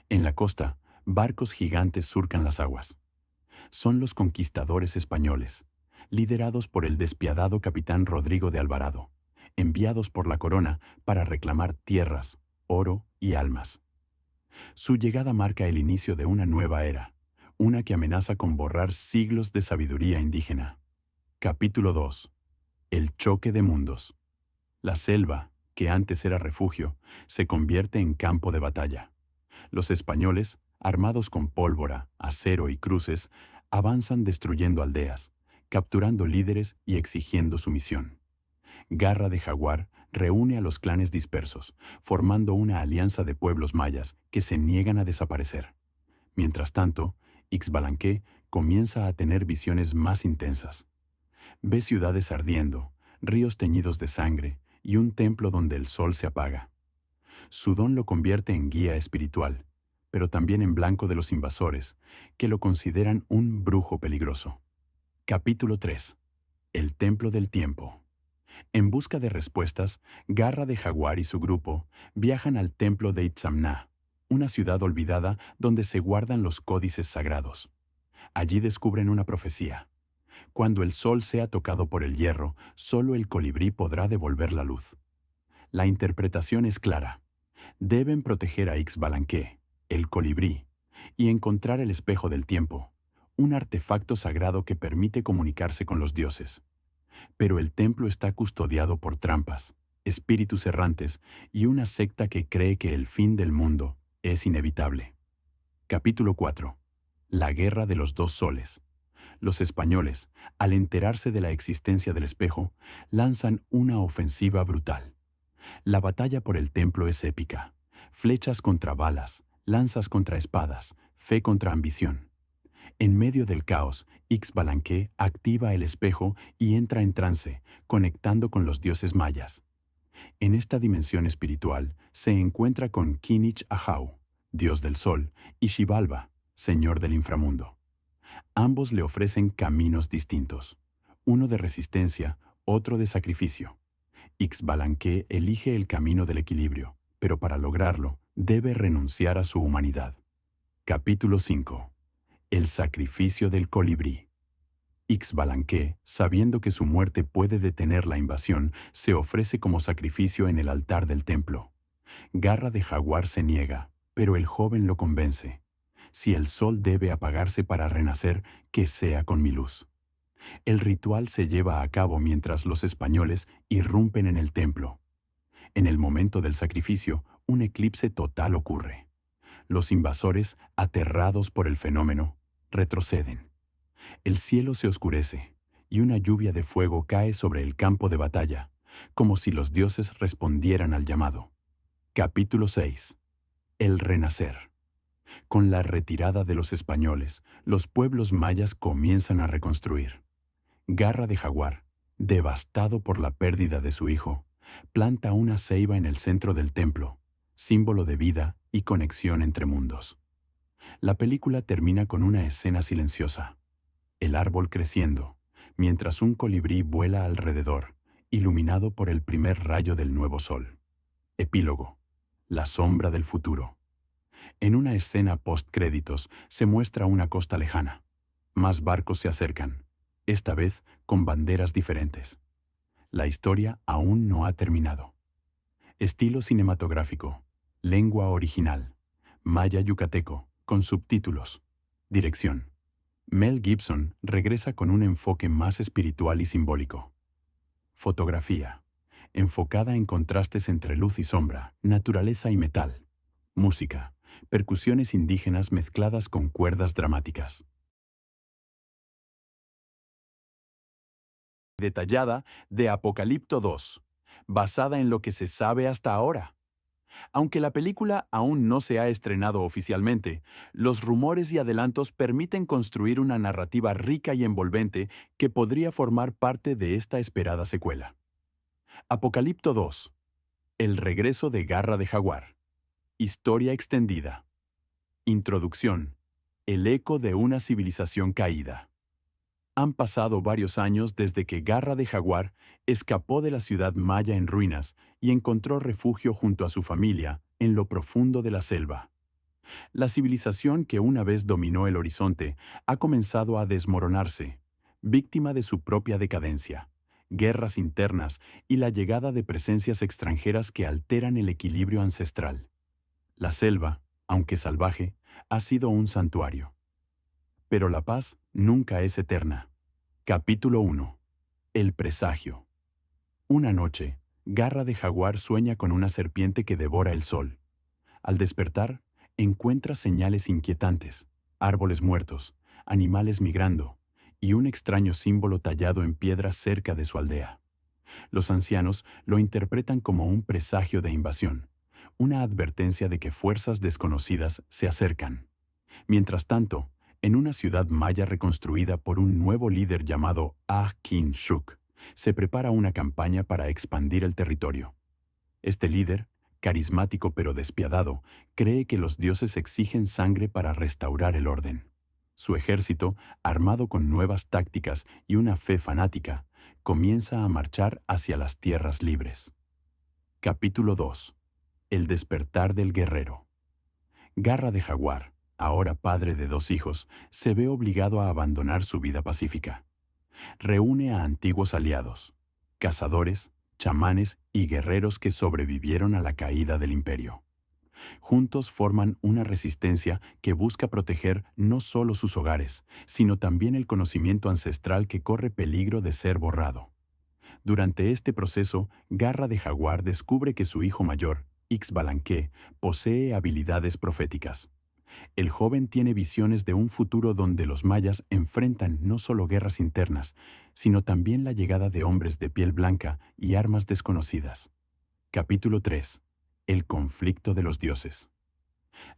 En la costa, barcos gigantes surcan las aguas. Son los conquistadores españoles, liderados por el despiadado capitán Rodrigo de Alvarado, enviados por la corona para reclamar tierras, oro y almas. Su llegada marca el inicio de una nueva era, una que amenaza con borrar siglos de sabiduría indígena. Capítulo 2. El choque de mundos. La selva, que antes era refugio, se convierte en campo de batalla. Los españoles, armados con pólvora, acero y cruces, avanzan destruyendo aldeas, capturando líderes y exigiendo sumisión. Garra de Jaguar reúne a los clanes dispersos, formando una alianza de pueblos mayas que se niegan a desaparecer. Mientras tanto, Ixbalanque comienza a tener visiones más intensas. Ve ciudades ardiendo, ríos teñidos de sangre y un templo donde el sol se apaga. Su don lo convierte en guía espiritual, pero también en blanco de los invasores, que lo consideran un brujo peligroso. Capítulo 3. El Templo del Tiempo. En busca de respuestas, Garra de Jaguar y su grupo viajan al Templo de Itzamna, una ciudad olvidada donde se guardan los códices sagrados. Allí descubren una profecía. Cuando el sol sea tocado por el hierro, solo el colibrí podrá devolver la luz. La interpretación es clara. Deben proteger a Ixbalanque, el colibrí, y encontrar el espejo del tiempo, un artefacto sagrado que permite comunicarse con los dioses. Pero el templo está custodiado por trampas, espíritus errantes y una secta que cree que el fin del mundo es inevitable. Capítulo 4. La Guerra de los Dos Soles. Los españoles, al enterarse de la existencia del espejo, lanzan una ofensiva brutal. La batalla por el templo es épica. Flechas contra balas, lanzas contra espadas, fe contra ambición. En medio del caos, Ixbalanque activa el espejo y entra en trance, conectando con los dioses mayas. En esta dimensión espiritual se encuentra con Kinich Ahau, dios del sol, y Xibalba, señor del inframundo. Ambos le ofrecen caminos distintos, uno de resistencia, otro de sacrificio. Ixbalanque elige el camino del equilibrio, pero para lograrlo debe renunciar a su humanidad. Capítulo 5. El sacrificio del colibrí. Ixbalanque, sabiendo que su muerte puede detener la invasión, se ofrece como sacrificio en el altar del templo. Garra de Jaguar se niega, Pero el joven lo convence. Si el sol debe apagarse para renacer, que sea con mi luz. El ritual se lleva a cabo mientras los españoles irrumpen en el templo. En el momento del sacrificio, un eclipse total ocurre. Los invasores, aterrados por el fenómeno, retroceden. El cielo se oscurece y una lluvia de fuego cae sobre el campo de batalla, como si los dioses respondieran al llamado. Capítulo 6. El renacer. Con la retirada de los españoles, los pueblos mayas comienzan a reconstruir. Garra de Jaguar, devastado por la pérdida de su hijo, planta una ceiba en el centro del templo, símbolo de vida y conexión entre mundos. La película termina con una escena silenciosa. El árbol creciendo, mientras un colibrí vuela alrededor, iluminado por el primer rayo del nuevo sol. Epílogo. La sombra del futuro. En una escena post-créditos se muestra una costa lejana. Más barcos se acercan, esta vez con banderas diferentes. La historia aún no ha terminado. Estilo cinematográfico. Lengua original. Maya yucateco, con subtítulos. Dirección. Mel Gibson regresa con un enfoque más espiritual y simbólico. Fotografía. Enfocada en contrastes entre luz y sombra, naturaleza y metal. Música. Percusiones indígenas mezcladas con cuerdas dramáticas. Detallada de Apocalipto 2, basada en lo que se sabe hasta ahora. Aunque la película aún no se ha estrenado oficialmente, los rumores y adelantos permiten construir una narrativa rica y envolvente que podría formar parte de esta esperada secuela. Apocalipto 2. El regreso de Garra de Jaguar. Historia extendida. Introducción. El eco de una civilización caída. Han pasado varios años desde que Garra de Jaguar escapó de la ciudad maya en ruinas y encontró refugio junto a su familia en lo profundo de la selva. La civilización que una vez dominó el horizonte ha comenzado a desmoronarse, víctima de su propia decadencia, guerras internas y la llegada de presencias extranjeras que alteran el equilibrio ancestral. La selva, aunque salvaje, ha sido un santuario. Pero la paz nunca es eterna. Capítulo 1. El presagio. Una noche, Garra de Jaguar sueña con una serpiente que devora el sol. Al despertar, encuentra señales inquietantes, árboles muertos, animales migrando y un extraño símbolo tallado en piedra cerca de su aldea. Los ancianos lo interpretan como un presagio de invasión, una advertencia de que fuerzas desconocidas se acercan. Mientras tanto, en una ciudad maya reconstruida por un nuevo líder llamado Ah-Kin-Shuk, se prepara una campaña para expandir el territorio. Este líder, carismático pero despiadado, cree que los dioses exigen sangre para restaurar el orden. Su ejército, armado con nuevas tácticas y una fe fanática, comienza a marchar hacia las tierras libres. Capítulo 2. El despertar del guerrero. Garra de Jaguar, ahora padre de 2 hijos, se ve obligado a abandonar su vida pacífica. Reúne a antiguos aliados, cazadores, chamanes y guerreros que sobrevivieron a la caída del imperio. Juntos forman una resistencia que busca proteger no solo sus hogares, sino también el conocimiento ancestral que corre peligro de ser borrado. Durante este proceso, Garra de Jaguar descubre que su hijo mayor, Ixbalanque, posee habilidades proféticas. El joven tiene visiones de un futuro donde los mayas enfrentan no solo guerras internas, sino también la llegada de hombres de piel blanca y armas desconocidas. Capítulo 3. El conflicto de los dioses.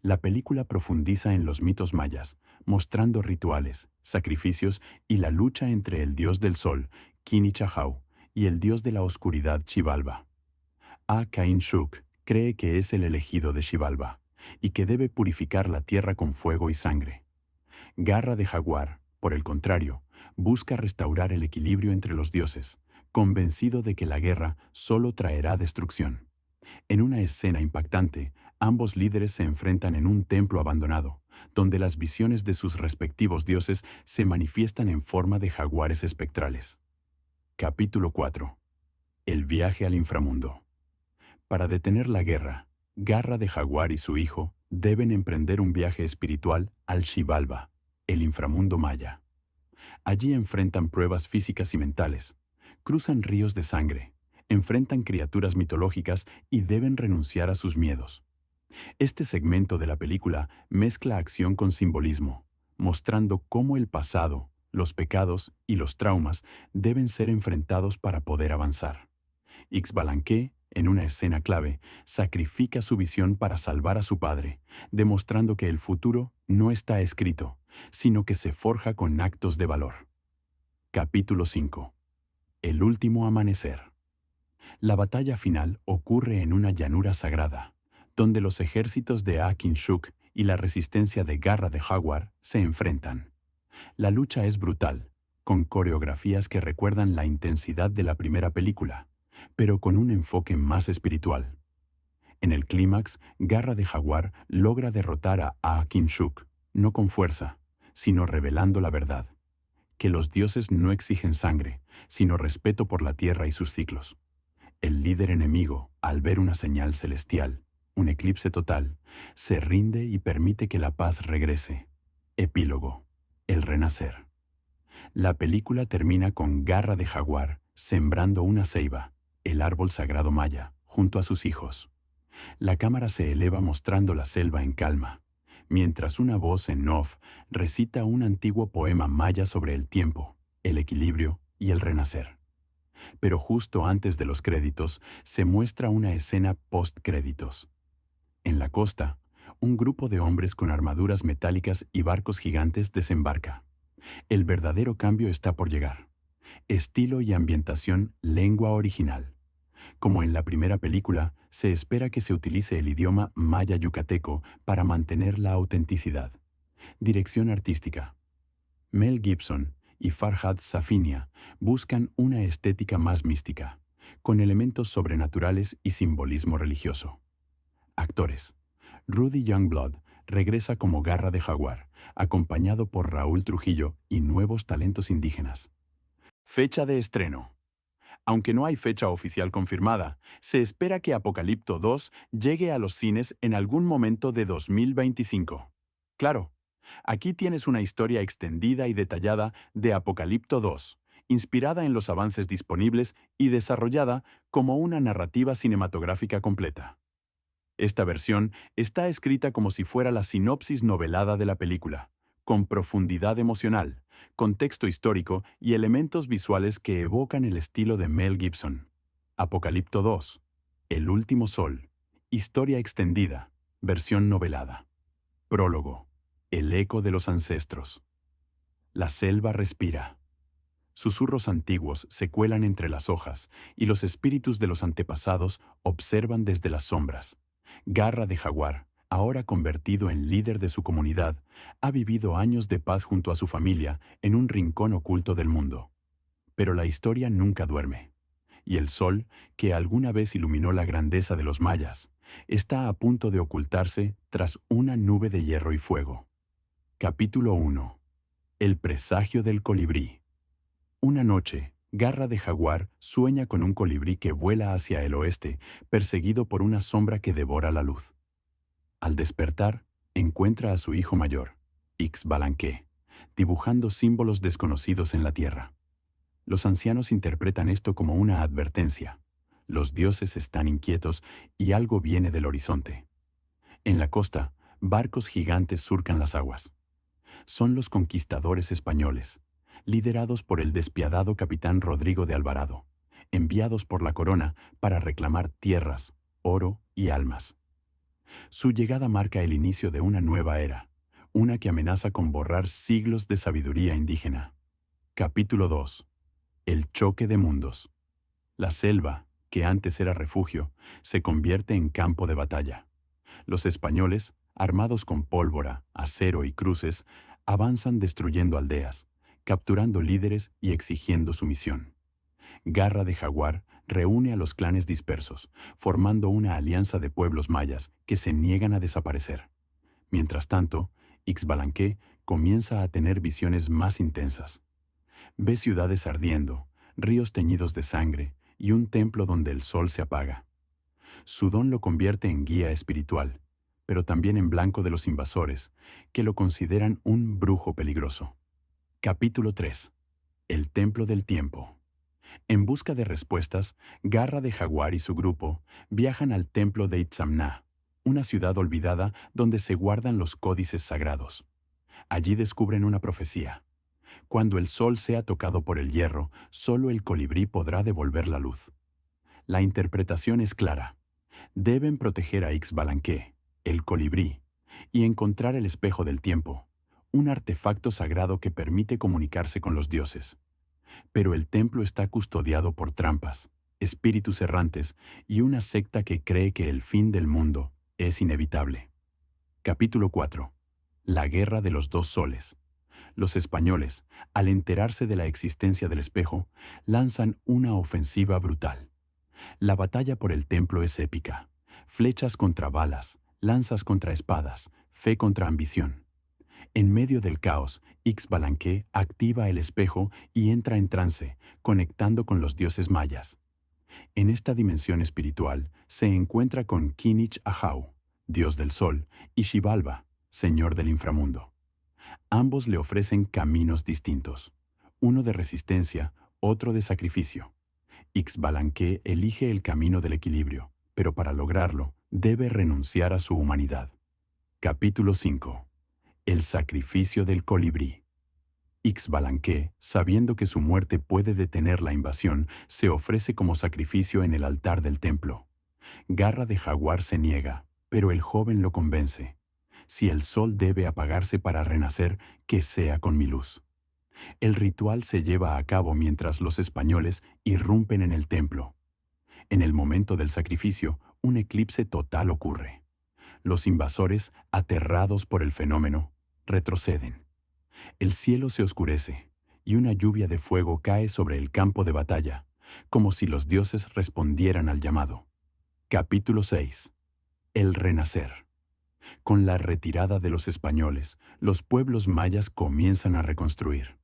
La película profundiza en los mitos mayas, mostrando rituales, sacrificios y la lucha entre el dios del sol, Kinichahau, y el dios de la oscuridad, Xibalba. Ah-Kain-Shuk cree que es el elegido de Xibalba y que debe purificar la tierra con fuego y sangre. Garra de Jaguar, por el contrario, busca restaurar el equilibrio entre los dioses, convencido de que la guerra solo traerá destrucción. En una escena impactante, ambos líderes se enfrentan en un templo abandonado, donde las visiones de sus respectivos dioses se manifiestan en forma de jaguares espectrales. Capítulo 4. El viaje al inframundo. Para detener la guerra, Garra de Jaguar y su hijo, deben emprender un viaje espiritual al Xibalba, el inframundo maya. Allí enfrentan pruebas físicas y mentales, cruzan ríos de sangre, enfrentan criaturas mitológicas y deben renunciar a sus miedos. Este segmento de la película mezcla acción con simbolismo, mostrando cómo el pasado, los pecados y los traumas deben ser enfrentados para poder avanzar. Ixbalanque, en una escena clave, sacrifica su visión para salvar a su padre, demostrando que el futuro no está escrito, sino que se forja con actos de valor. Capítulo 5. El último amanecer. La batalla final ocurre en una llanura sagrada, donde los ejércitos de Akin Shuk y la resistencia de Garra de Jaguar se enfrentan. La lucha es brutal, con coreografías que recuerdan la intensidad de la primera película, pero con un enfoque más espiritual. En el clímax, Garra de Jaguar logra derrotar a Akin Shuk, no con fuerza, sino revelando la verdad, que los dioses no exigen sangre, sino respeto por la tierra y sus ciclos. El líder enemigo, al ver una señal celestial, un eclipse total, se rinde y permite que la paz regrese. Epílogo. El renacer. La película termina con Garra de Jaguar sembrando una ceiba, el árbol sagrado maya, junto a sus hijos. La cámara se eleva mostrando la selva en calma, mientras una voz en off recita un antiguo poema maya sobre el tiempo, el equilibrio y el renacer. Pero justo antes de los créditos se muestra una escena post-créditos. En la costa, un grupo de hombres con armaduras metálicas y barcos gigantes desembarca. El verdadero cambio está por llegar. Estilo y ambientación, lengua original. Como en la primera película, se espera que se utilice el idioma maya yucateco para mantener la autenticidad. Dirección artística. Mel Gibson y Farhad Safinia buscan una estética más mística, con elementos sobrenaturales y simbolismo religioso. Actores. Rudy Youngblood regresa como Garra de Jaguar, acompañado por Raúl Trujillo y nuevos talentos indígenas. Fecha de estreno. Aunque no hay fecha oficial confirmada, se espera que Apocalipto 2 llegue a los cines en algún momento de 2025. Claro, aquí tienes una historia extendida y detallada de Apocalipto 2, inspirada en los avances disponibles y desarrollada como una narrativa cinematográfica completa. Esta versión está escrita como si fuera la sinopsis novelada de la película, con profundidad emocional, contexto histórico y elementos visuales que evocan el estilo de Mel Gibson. Apocalipto 2. El último sol. Historia extendida. Versión novelada. Prólogo. El eco de los ancestros. La selva respira. Susurros antiguos se cuelan entre las hojas y los espíritus de los antepasados observan desde las sombras. Garra de Jaguar, ahora convertido en líder de su comunidad, ha vivido años de paz junto a su familia en un rincón oculto del mundo. Pero la historia nunca duerme. Y el sol, que alguna vez iluminó la grandeza de los mayas, está a punto de ocultarse tras una nube de hierro y fuego. Capítulo 1. El presagio del colibrí. Una noche, Garra de Jaguar sueña con un colibrí que vuela hacia el oeste, perseguido por una sombra que devora la luz. Al despertar, encuentra a su hijo mayor, Ixbalanque, dibujando símbolos desconocidos en la tierra. Los ancianos interpretan esto como una advertencia. Los dioses están inquietos y algo viene del horizonte. En la costa, barcos gigantes surcan las aguas. Son los conquistadores españoles, liderados por el despiadado capitán Rodrigo de Alvarado, enviados por la corona para reclamar tierras, oro y almas. Su llegada marca el inicio de una nueva era, una que amenaza con borrar siglos de sabiduría indígena. Capítulo 2. El choque de mundos. La selva, que antes era refugio, se convierte en campo de batalla. Los españoles, armados con pólvora, acero y cruces, avanzan destruyendo aldeas, capturando líderes y exigiendo sumisión. Garra de Jaguar reúne a los clanes dispersos, formando una alianza de pueblos mayas que se niegan a desaparecer. Mientras tanto, Ixbalanque comienza a tener visiones más intensas. Ve ciudades ardiendo, ríos teñidos de sangre y un templo donde el sol se apaga. Su don lo convierte en guía espiritual, pero también en blanco de los invasores, que lo consideran un brujo peligroso. Capítulo 3. El Templo del Tiempo. En busca de respuestas, Garra de Jaguar y su grupo viajan al Templo de Itzamna, una ciudad olvidada donde se guardan los códices sagrados. Allí descubren una profecía. Cuando el sol sea tocado por el hierro, solo el colibrí podrá devolver la luz. La interpretación es clara. Deben proteger a Ixbalanque, el colibrí, y encontrar el espejo del tiempo, un artefacto sagrado que permite comunicarse con los dioses. Pero el templo está custodiado por trampas, espíritus errantes y una secta que cree que el fin del mundo es inevitable. Capítulo 4. La Guerra de los Dos Soles. Los españoles, al enterarse de la existencia del espejo, lanzan una ofensiva brutal. La batalla por el templo es épica. Flechas contra balas, lanzas contra espadas, fe contra ambición. En medio del caos, Ixbalanque activa el espejo y entra en trance, conectando con los dioses mayas. En esta dimensión espiritual se encuentra con Kinich Ahau, dios del sol, y Xibalba, señor del inframundo. Ambos le ofrecen caminos distintos, uno de resistencia, otro de sacrificio. Ixbalanque elige el camino del equilibrio, pero para lograrlo debe renunciar a su humanidad. Capítulo 5. El sacrificio del colibrí. Ixbalanque, sabiendo que su muerte puede detener la invasión, se ofrece como sacrificio en el altar del templo. Garra de Jaguar se niega, pero el joven lo convence. Si el sol debe apagarse para renacer, que sea con mi luz. El ritual se lleva a cabo mientras los españoles irrumpen en el templo. En el momento del sacrificio, un eclipse total ocurre. Los invasores, aterrados por el fenómeno, retroceden. El cielo se oscurece y una lluvia de fuego cae sobre el campo de batalla, como si los dioses respondieran al llamado. Capítulo 6. El renacer. Con la retirada de los españoles, los pueblos mayas comienzan a reconstruir.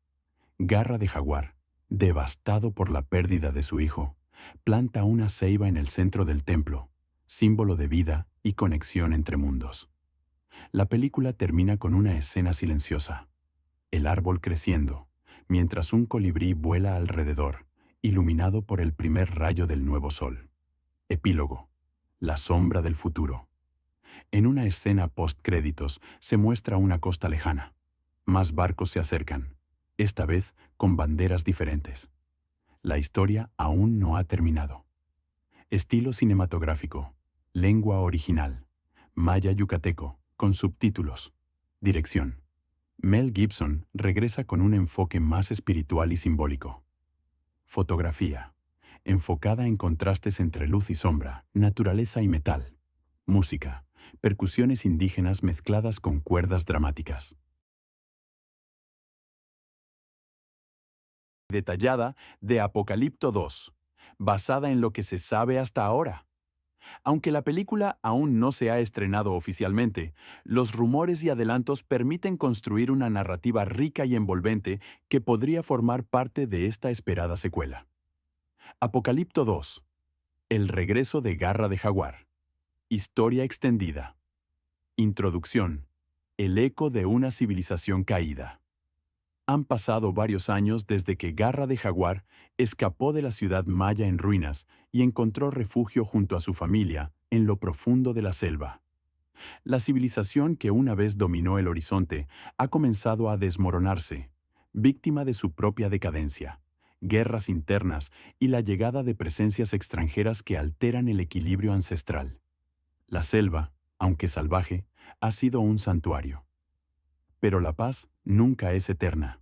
Garra de Jaguar, devastado por la pérdida de su hijo, planta una ceiba en el centro del templo, símbolo de vida y conexión entre mundos. La película termina con una escena silenciosa. El árbol creciendo, mientras un colibrí vuela alrededor, iluminado por el primer rayo del nuevo sol. Epílogo. La sombra del futuro. En una escena post-créditos se muestra una costa lejana. Más barcos se acercan, esta vez con banderas diferentes. La historia aún no ha terminado. Estilo cinematográfico. Lengua original. Maya yucateco, con subtítulos. Dirección. Mel Gibson regresa con un enfoque más espiritual y simbólico. Fotografía. Enfocada en contrastes entre luz y sombra, naturaleza y metal. Música. Percusiones indígenas mezcladas con cuerdas dramáticas. Detallada de Apocalipto 2, basada en lo que se sabe hasta ahora. Aunque la película aún no se ha estrenado oficialmente, los rumores y adelantos permiten construir una narrativa rica y envolvente que podría formar parte de esta esperada secuela. Apocalipto 2. El regreso de Garra de Jaguar. Historia extendida. Introducción. El eco de una civilización caída. Han pasado varios años desde que Garra de Jaguar escapó de la ciudad maya en ruinas y encontró refugio junto a su familia en lo profundo de la selva. La civilización que una vez dominó el horizonte ha comenzado a desmoronarse, víctima de su propia decadencia, guerras internas y la llegada de presencias extranjeras que alteran el equilibrio ancestral. La selva, aunque salvaje, ha sido un santuario. Pero la paz nunca es eterna.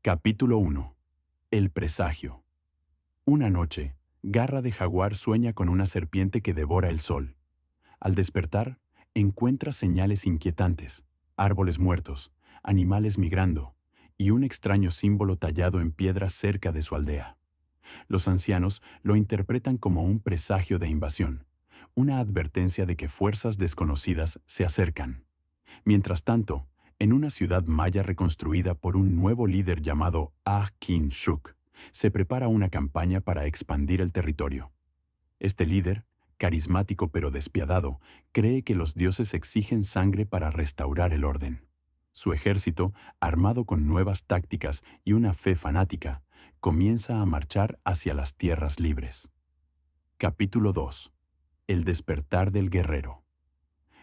Capítulo 1. El presagio. Una noche, Garra de Jaguar sueña con una serpiente que devora el sol. Al despertar, encuentra señales inquietantes, árboles muertos, animales migrando y un extraño símbolo tallado en piedra cerca de su aldea. Los ancianos lo interpretan como un presagio de invasión, una advertencia de que fuerzas desconocidas se acercan. Mientras tanto, en una ciudad maya reconstruida por un nuevo líder llamado Ah-Kin-Shuk, se prepara una campaña para expandir el territorio. Este líder, carismático pero despiadado, cree que los dioses exigen sangre para restaurar el orden. Su ejército, armado con nuevas tácticas y una fe fanática, comienza a marchar hacia las tierras libres. Capítulo 2. El despertar del guerrero.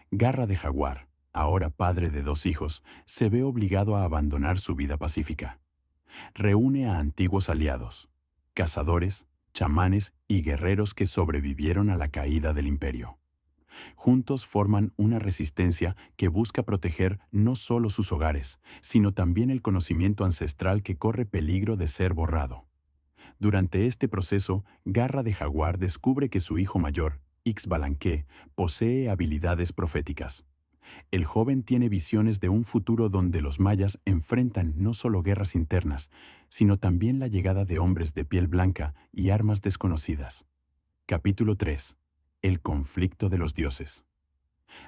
Garra de Jaguar, ahora padre de 2 hijos, se ve obligado a abandonar su vida pacífica. Reúne a antiguos aliados, cazadores, chamanes y guerreros que sobrevivieron a la caída del imperio. Juntos forman una resistencia que busca proteger no solo sus hogares, sino también el conocimiento ancestral que corre peligro de ser borrado. Durante este proceso, Garra de Jaguar descubre que su hijo mayor, Ixbalanque, posee habilidades proféticas. El joven tiene visiones de un futuro donde los mayas enfrentan no solo guerras internas, sino también la llegada de hombres de piel blanca y armas desconocidas. Capítulo 3. El conflicto de los dioses.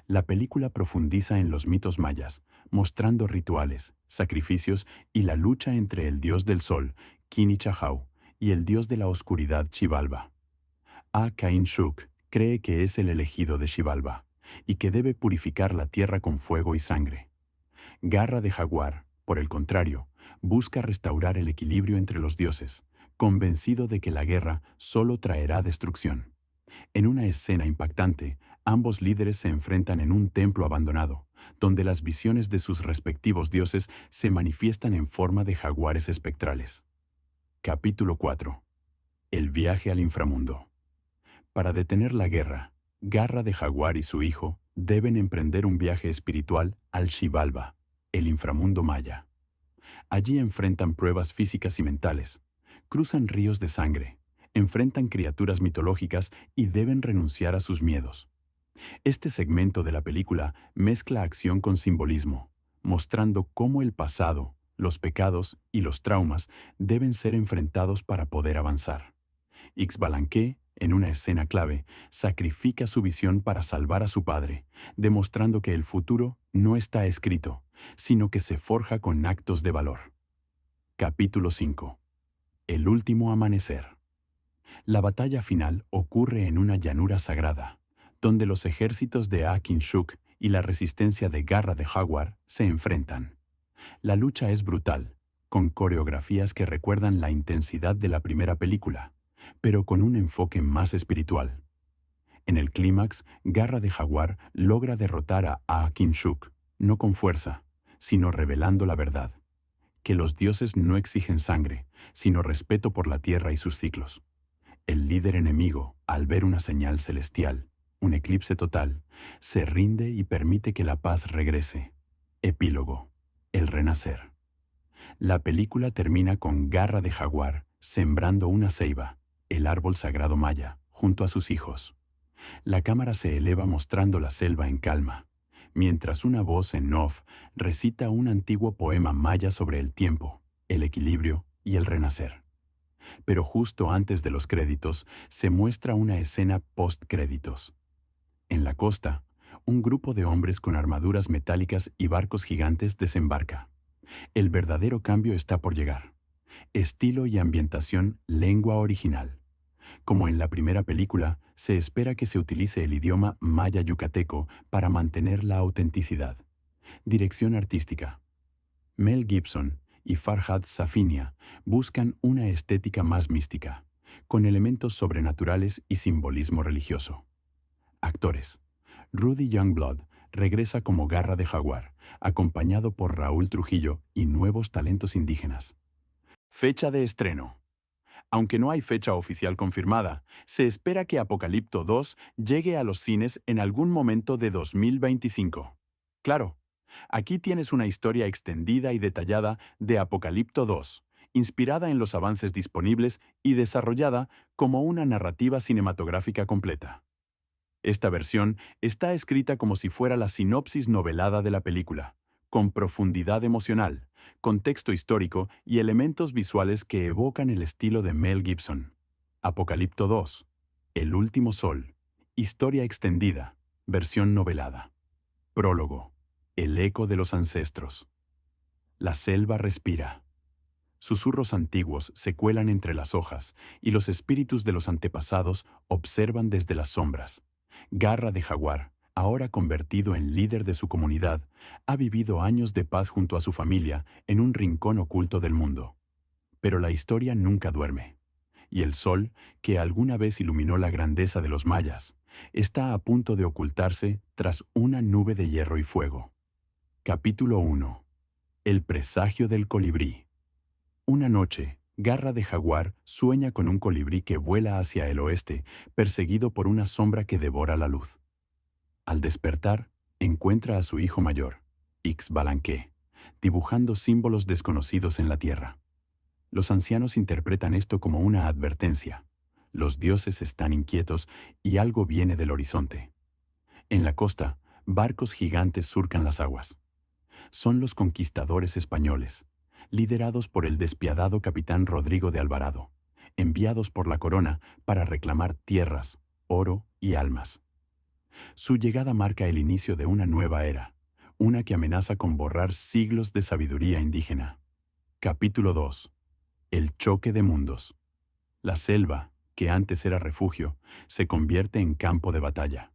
La película profundiza en los mitos mayas, mostrando rituales, sacrificios y la lucha entre el dios del sol, Quinichahau, y el dios de la oscuridad, Xibalba. Cain-Shuk cree que es el elegido de Xibalba y que debe purificar la tierra con fuego y sangre. Garra de Jaguar, por el contrario, busca restaurar el equilibrio entre los dioses, convencido de que la guerra solo traerá destrucción. En una escena impactante, ambos líderes se enfrentan en un templo abandonado, donde las visiones de sus respectivos dioses se manifiestan en forma de jaguares espectrales. Capítulo 4. El viaje al inframundo. Para detener la guerra, Garra de Jaguar y su hijo deben emprender un viaje espiritual al Xibalba, el inframundo maya. Allí enfrentan pruebas físicas y mentales, cruzan ríos de sangre, enfrentan criaturas mitológicas y deben renunciar a sus miedos. Este segmento de la película mezcla acción con simbolismo, mostrando cómo el pasado, los pecados y los traumas deben ser enfrentados para poder avanzar. Ixbalanque, en una escena clave, sacrifica su visión para salvar a su padre, demostrando que el futuro no está escrito, sino que se forja con actos de valor. Capítulo 5. El último amanecer. La batalla final ocurre en una llanura sagrada, donde los ejércitos de Akin-Shuk y la resistencia de Garra de Jaguar se enfrentan. La lucha es brutal, con coreografías que recuerdan la intensidad de la primera película, pero con un enfoque más espiritual. En el clímax, Garra de Jaguar logra derrotar a Akin-Shuk, no con fuerza, sino revelando la verdad, que los dioses no exigen sangre, sino respeto por la tierra y sus ciclos. El líder enemigo, al ver una señal celestial, un eclipse total, se rinde y permite que la paz regrese. Epílogo. El renacer. La película termina con Garra de Jaguar sembrando una ceiba, el árbol sagrado maya, junto a sus hijos. La cámara se eleva mostrando la selva en calma, mientras una voz en off recita un antiguo poema maya sobre el tiempo, el equilibrio y el renacer. Pero justo antes de los créditos se muestra una escena post-créditos. En la costa, un grupo de hombres con armaduras metálicas y barcos gigantes desembarca. El verdadero cambio está por llegar. Estilo y ambientación, lengua original. Como en la primera película, se espera que se utilice el idioma maya yucateco para mantener la autenticidad. Dirección artística. Mel Gibson y Farhad Safinia buscan una estética más mística, con elementos sobrenaturales y simbolismo religioso. Actores. Rudy Youngblood regresa como Garra de Jaguar, acompañado por Raúl Trujillo y nuevos talentos indígenas. Fecha de estreno. Aunque no hay fecha oficial confirmada, se espera que Apocalipto 2 llegue a los cines en algún momento de 2025. Claro, aquí tienes una historia extendida y detallada de Apocalipto 2, inspirada en los avances disponibles y desarrollada como una narrativa cinematográfica completa. Esta versión está escrita como si fuera la sinopsis novelada de la película, con profundidad emocional, contexto histórico y elementos visuales que evocan el estilo de Mel Gibson. Apocalipto 2. El último sol. Historia extendida. Versión novelada. Prólogo. El eco de los ancestros. La selva respira. Susurros antiguos se cuelan entre las hojas y los espíritus de los antepasados observan desde las sombras. Garra de Jaguar, ahora convertido en líder de su comunidad, ha vivido años de paz junto a su familia en un rincón oculto del mundo. Pero la historia nunca duerme. Y el sol, que alguna vez iluminó la grandeza de los mayas, está a punto de ocultarse tras una nube de hierro y fuego. Capítulo 1. El presagio del colibrí. Una noche, Garra de Jaguar sueña con un colibrí que vuela hacia el oeste, perseguido por una sombra que devora la luz. Al despertar, encuentra a su hijo mayor, Ixbalanque, dibujando símbolos desconocidos en la tierra. Los ancianos interpretan esto como una advertencia. Los dioses están inquietos y algo viene del horizonte. En la costa, barcos gigantes surcan las aguas. Son los conquistadores españoles, liderados por el despiadado capitán Rodrigo de Alvarado, enviados por la corona para reclamar tierras, oro y almas. Su llegada marca el inicio de una nueva era, una que amenaza con borrar siglos de sabiduría indígena. Capítulo 2. El choque de mundos. La selva, que antes era refugio, se convierte en campo de batalla.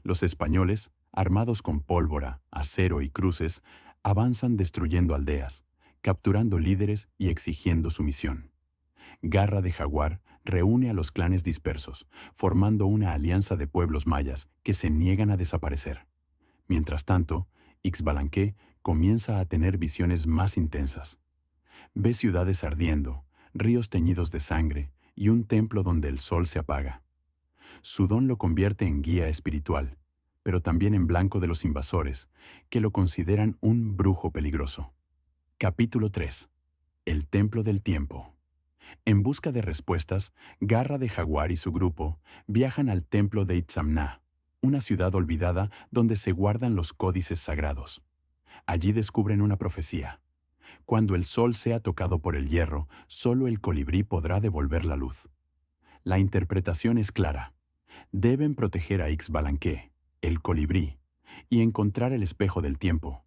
Los españoles, armados con pólvora, acero y cruces, avanzan destruyendo aldeas, capturando líderes y exigiendo sumisión. Garra de Jaguar reúne a los clanes dispersos, formando una alianza de pueblos mayas que se niegan a desaparecer. Mientras tanto, Ixbalanque comienza a tener visiones más intensas. Ve ciudades ardiendo, ríos teñidos de sangre y un templo donde el sol se apaga. Su don lo convierte en guía espiritual, pero también en blanco de los invasores, que lo consideran un brujo peligroso. Capítulo 3. El Templo del Tiempo. En busca de respuestas, Garra de Jaguar y su grupo viajan al templo de Itzamna, una ciudad olvidada donde se guardan los códices sagrados. Allí descubren una profecía. Cuando el sol sea tocado por el hierro, solo el colibrí podrá devolver la luz. La interpretación es clara. Deben proteger a Ixbalanque, el colibrí, y encontrar el espejo del tiempo,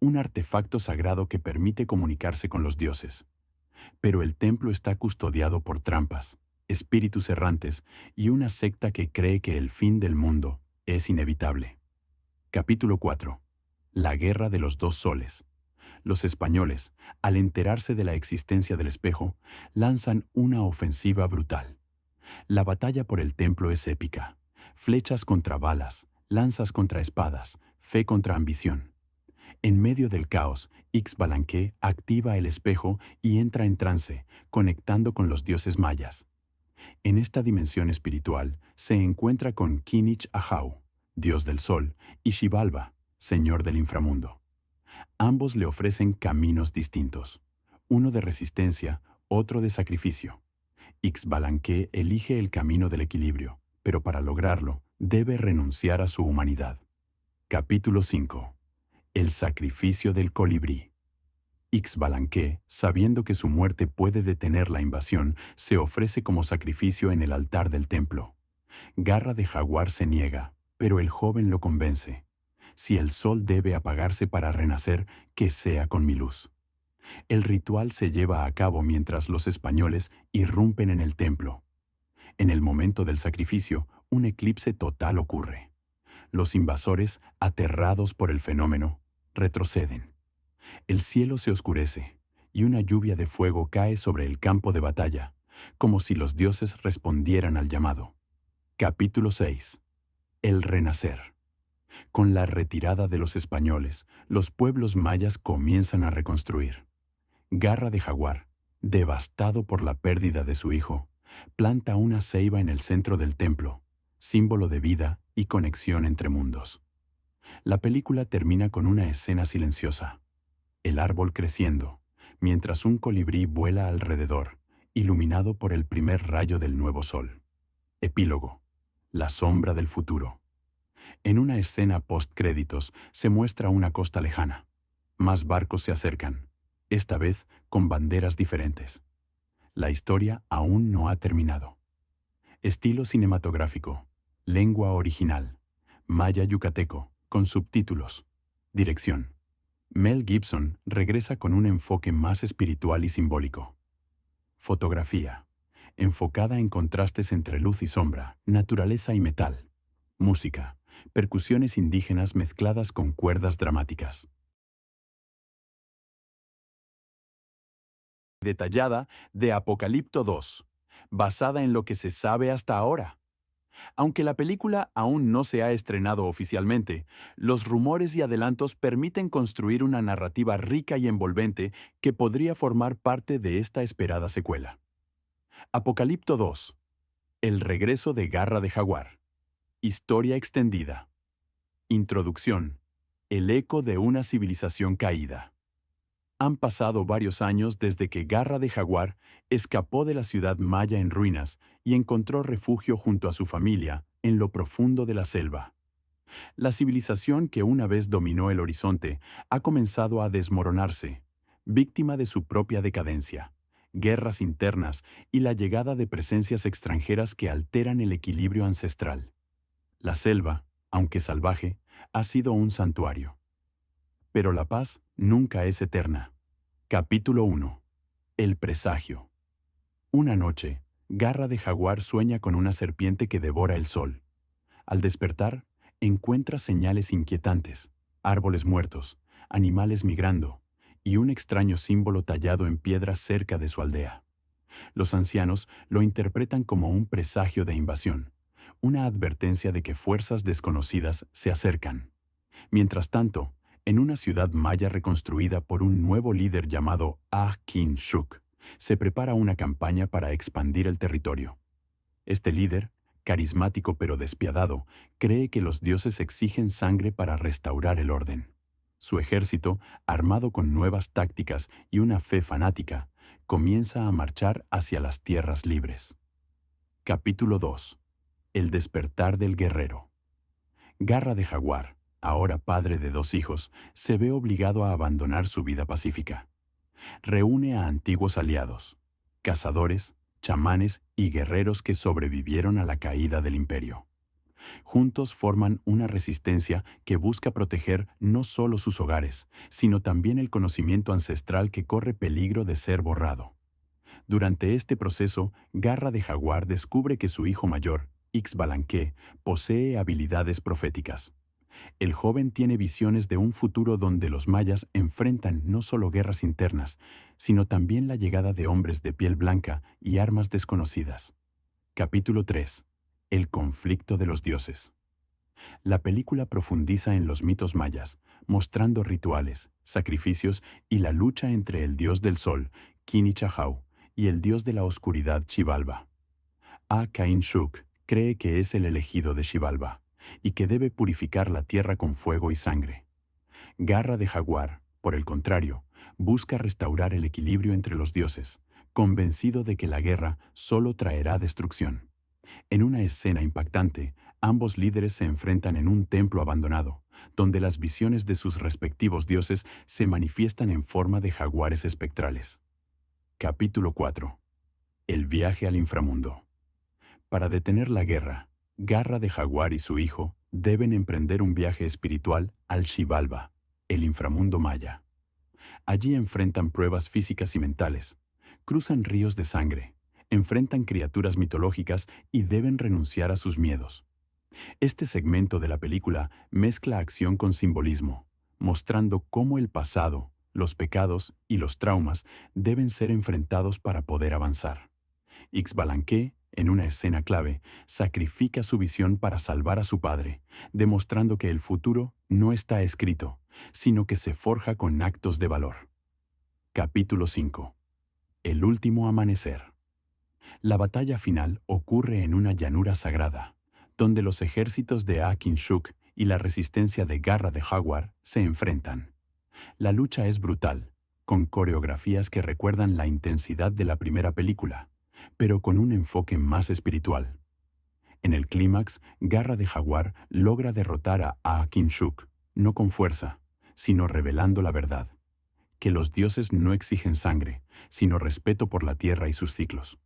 un artefacto sagrado que permite comunicarse con los dioses. Pero el templo está custodiado por trampas, espíritus errantes y una secta que cree que el fin del mundo es inevitable. Capítulo 4. La Guerra de los Dos Soles. Los españoles, al enterarse de la existencia del espejo, lanzan una ofensiva brutal. La batalla por el templo es épica. Flechas contra balas, lanzas contra espadas, fe contra ambición. En medio del caos, Ixbalanque activa el espejo y entra en trance, conectando con los dioses mayas. En esta dimensión espiritual se encuentra con Kinich Ahau, dios del sol, y Xibalba, señor del inframundo. Ambos le ofrecen caminos distintos, uno de resistencia, otro de sacrificio. Ixbalanque elige el camino del equilibrio, pero para lograrlo debe renunciar a su humanidad. Capítulo 5. El sacrificio del colibrí. Ixbalanque, sabiendo que su muerte puede detener la invasión, se ofrece como sacrificio en el altar del templo. Garra de Jaguar se niega, pero el joven lo convence. Si el sol debe apagarse para renacer, que sea con mi luz. El ritual se lleva a cabo mientras los españoles irrumpen en el templo. En el momento del sacrificio, un eclipse total ocurre. Los invasores, aterrados por el fenómeno, retroceden. El cielo se oscurece y una lluvia de fuego cae sobre el campo de batalla, como si los dioses respondieran al llamado. Capítulo 6. El renacer. Con la retirada de los españoles, los pueblos mayas comienzan a reconstruir. Garra de Jaguar, devastado por la pérdida de su hijo, planta una ceiba en el centro del templo, símbolo de vida y conexión entre mundos. La película termina con una escena silenciosa. El árbol creciendo, mientras un colibrí vuela alrededor, iluminado por el primer rayo del nuevo sol. Epílogo. La sombra del futuro. En una escena post-créditos se muestra una costa lejana. Más barcos se acercan, esta vez con banderas diferentes. La historia aún no ha terminado. Estilo cinematográfico. Lengua original. Maya yucateco, con subtítulos. Dirección. Mel Gibson regresa con un enfoque más espiritual y simbólico. Fotografía. Enfocada en contrastes entre luz y sombra, naturaleza y metal. Música. Percusiones indígenas mezcladas con cuerdas dramáticas. Detallada de Apocalipto 2, basada en lo que se sabe hasta ahora. Aunque la película aún no se ha estrenado oficialmente, los rumores y adelantos permiten construir una narrativa rica y envolvente que podría formar parte de esta esperada secuela. Apocalipto 2. El regreso de Garra de Jaguar. Historia extendida. Introducción. El eco de una civilización caída. Han pasado varios años desde que Garra de Jaguar escapó de la ciudad maya en ruinas y encontró refugio junto a su familia en lo profundo de la selva. La civilización que una vez dominó el horizonte ha comenzado a desmoronarse, víctima de su propia decadencia, guerras internas y la llegada de presencias extranjeras que alteran el equilibrio ancestral. La selva, aunque salvaje, ha sido un santuario. Pero la paz nunca es eterna. Capítulo 1. El presagio. Una noche, Garra de Jaguar sueña con una serpiente que devora el sol. Al despertar, encuentra señales inquietantes, árboles muertos, animales migrando y un extraño símbolo tallado en piedra cerca de su aldea. Los ancianos lo interpretan como un presagio de invasión, una advertencia de que fuerzas desconocidas se acercan. Mientras tanto, en una ciudad maya reconstruida por un nuevo líder llamado Akin-Shuk, se prepara una campaña para expandir el territorio. Este líder, carismático pero despiadado, cree que los dioses exigen sangre para restaurar el orden. Su ejército, armado con nuevas tácticas y una fe fanática, comienza a marchar hacia las tierras libres. Capítulo 2. El despertar del guerrero. Garra de Jaguar, ahora padre de 2 hijos, se ve obligado a abandonar su vida pacífica. Reúne a antiguos aliados, cazadores, chamanes y guerreros que sobrevivieron a la caída del imperio. Juntos forman una resistencia que busca proteger no solo sus hogares, sino también el conocimiento ancestral que corre peligro de ser borrado. Durante este proceso, Garra de Jaguar descubre que su hijo mayor, Ixbalanque, posee habilidades proféticas. El joven tiene visiones de un futuro donde los mayas enfrentan no solo guerras internas, sino también la llegada de hombres de piel blanca y armas desconocidas. Capítulo 3. El conflicto de los dioses. La película profundiza en los mitos mayas, mostrando rituales, sacrificios y la lucha entre el dios del sol, Kinichahau, y el dios de la oscuridad, Xibalba. Akin-Shuk cree que es el elegido de Xibalba y que debe purificar la tierra con fuego y sangre. Garra de Jaguar, por el contrario, busca restaurar el equilibrio entre los dioses, convencido de que la guerra solo traerá destrucción. En una escena impactante, ambos líderes se enfrentan en un templo abandonado, donde las visiones de sus respectivos dioses se manifiestan en forma de jaguares espectrales. Capítulo 4. El viaje al inframundo. Para detener la guerra, Garra de Jaguar y su hijo deben emprender un viaje espiritual al Xibalba, el inframundo maya. Allí enfrentan pruebas físicas y mentales, cruzan ríos de sangre, enfrentan criaturas mitológicas y deben renunciar a sus miedos. Este segmento de la película mezcla acción con simbolismo, mostrando cómo el pasado, los pecados y los traumas deben ser enfrentados para poder avanzar. Ixbalanque, en una escena clave, sacrifica su visión para salvar a su padre, demostrando que el futuro no está escrito, sino que se forja con actos de valor. Capítulo 5. El último amanecer. La batalla final ocurre en una llanura sagrada, donde los ejércitos de Akin-Shuk y la resistencia de Garra de Jaguar se enfrentan. La lucha es brutal, con coreografías que recuerdan la intensidad de la primera película, pero con un enfoque más espiritual. En el clímax, Garra de Jaguar logra derrotar a Akin-Shuk, no con fuerza, sino revelando la verdad, que los dioses no exigen sangre, sino respeto por la tierra y sus ciclos.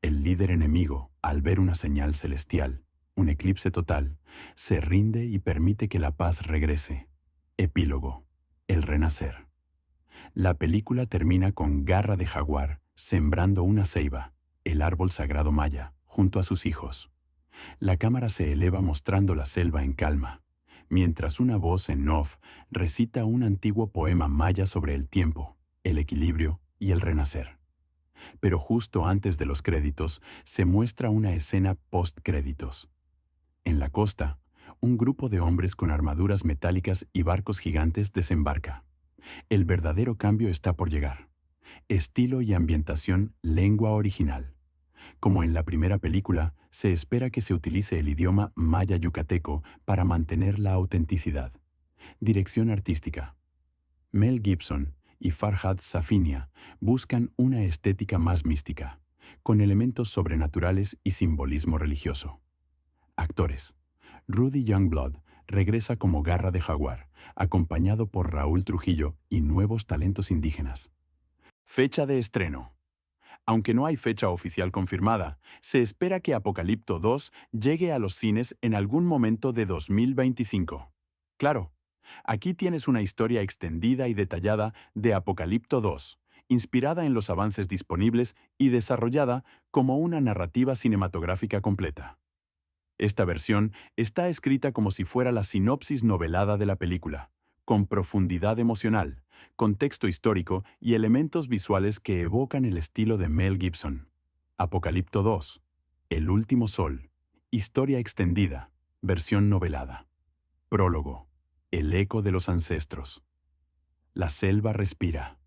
El líder enemigo, al ver una señal celestial, un eclipse total, se rinde y permite que la paz regrese. Epílogo. El renacer. La película termina con Garra de Jaguar sembrando una ceiba, el árbol sagrado maya, junto a sus hijos. La cámara se eleva mostrando la selva en calma, mientras una voz en off recita un antiguo poema maya sobre el tiempo, el equilibrio y el renacer. Pero justo antes de los créditos se muestra una escena post-créditos. En la costa, un grupo de hombres con armaduras metálicas y barcos gigantes desembarca. El verdadero cambio está por llegar. Estilo y ambientación, lengua original. Como en la primera película, se espera que se utilice el idioma maya yucateco para mantener la autenticidad. Dirección artística. Mel Gibson y Farhad Safinia buscan una estética más mística, con elementos sobrenaturales y simbolismo religioso. Actores. Rudy Youngblood regresa como Garra de Jaguar, acompañado por Raúl Trujillo y nuevos talentos indígenas. Fecha de estreno. Aunque no hay fecha oficial confirmada, se espera que Apocalipto 2 llegue a los cines en algún momento de 2025. Claro, aquí tienes una historia extendida y detallada de Apocalipto 2, inspirada en los avances disponibles y desarrollada como una narrativa cinematográfica completa. Esta versión está escrita como si fuera la sinopsis novelada de la película, con profundidad emocional, contexto histórico y elementos visuales que evocan el estilo de Mel Gibson. Apocalipto 2. El último sol. Historia extendida. Versión novelada. Prólogo. El eco de los ancestros. La selva respira.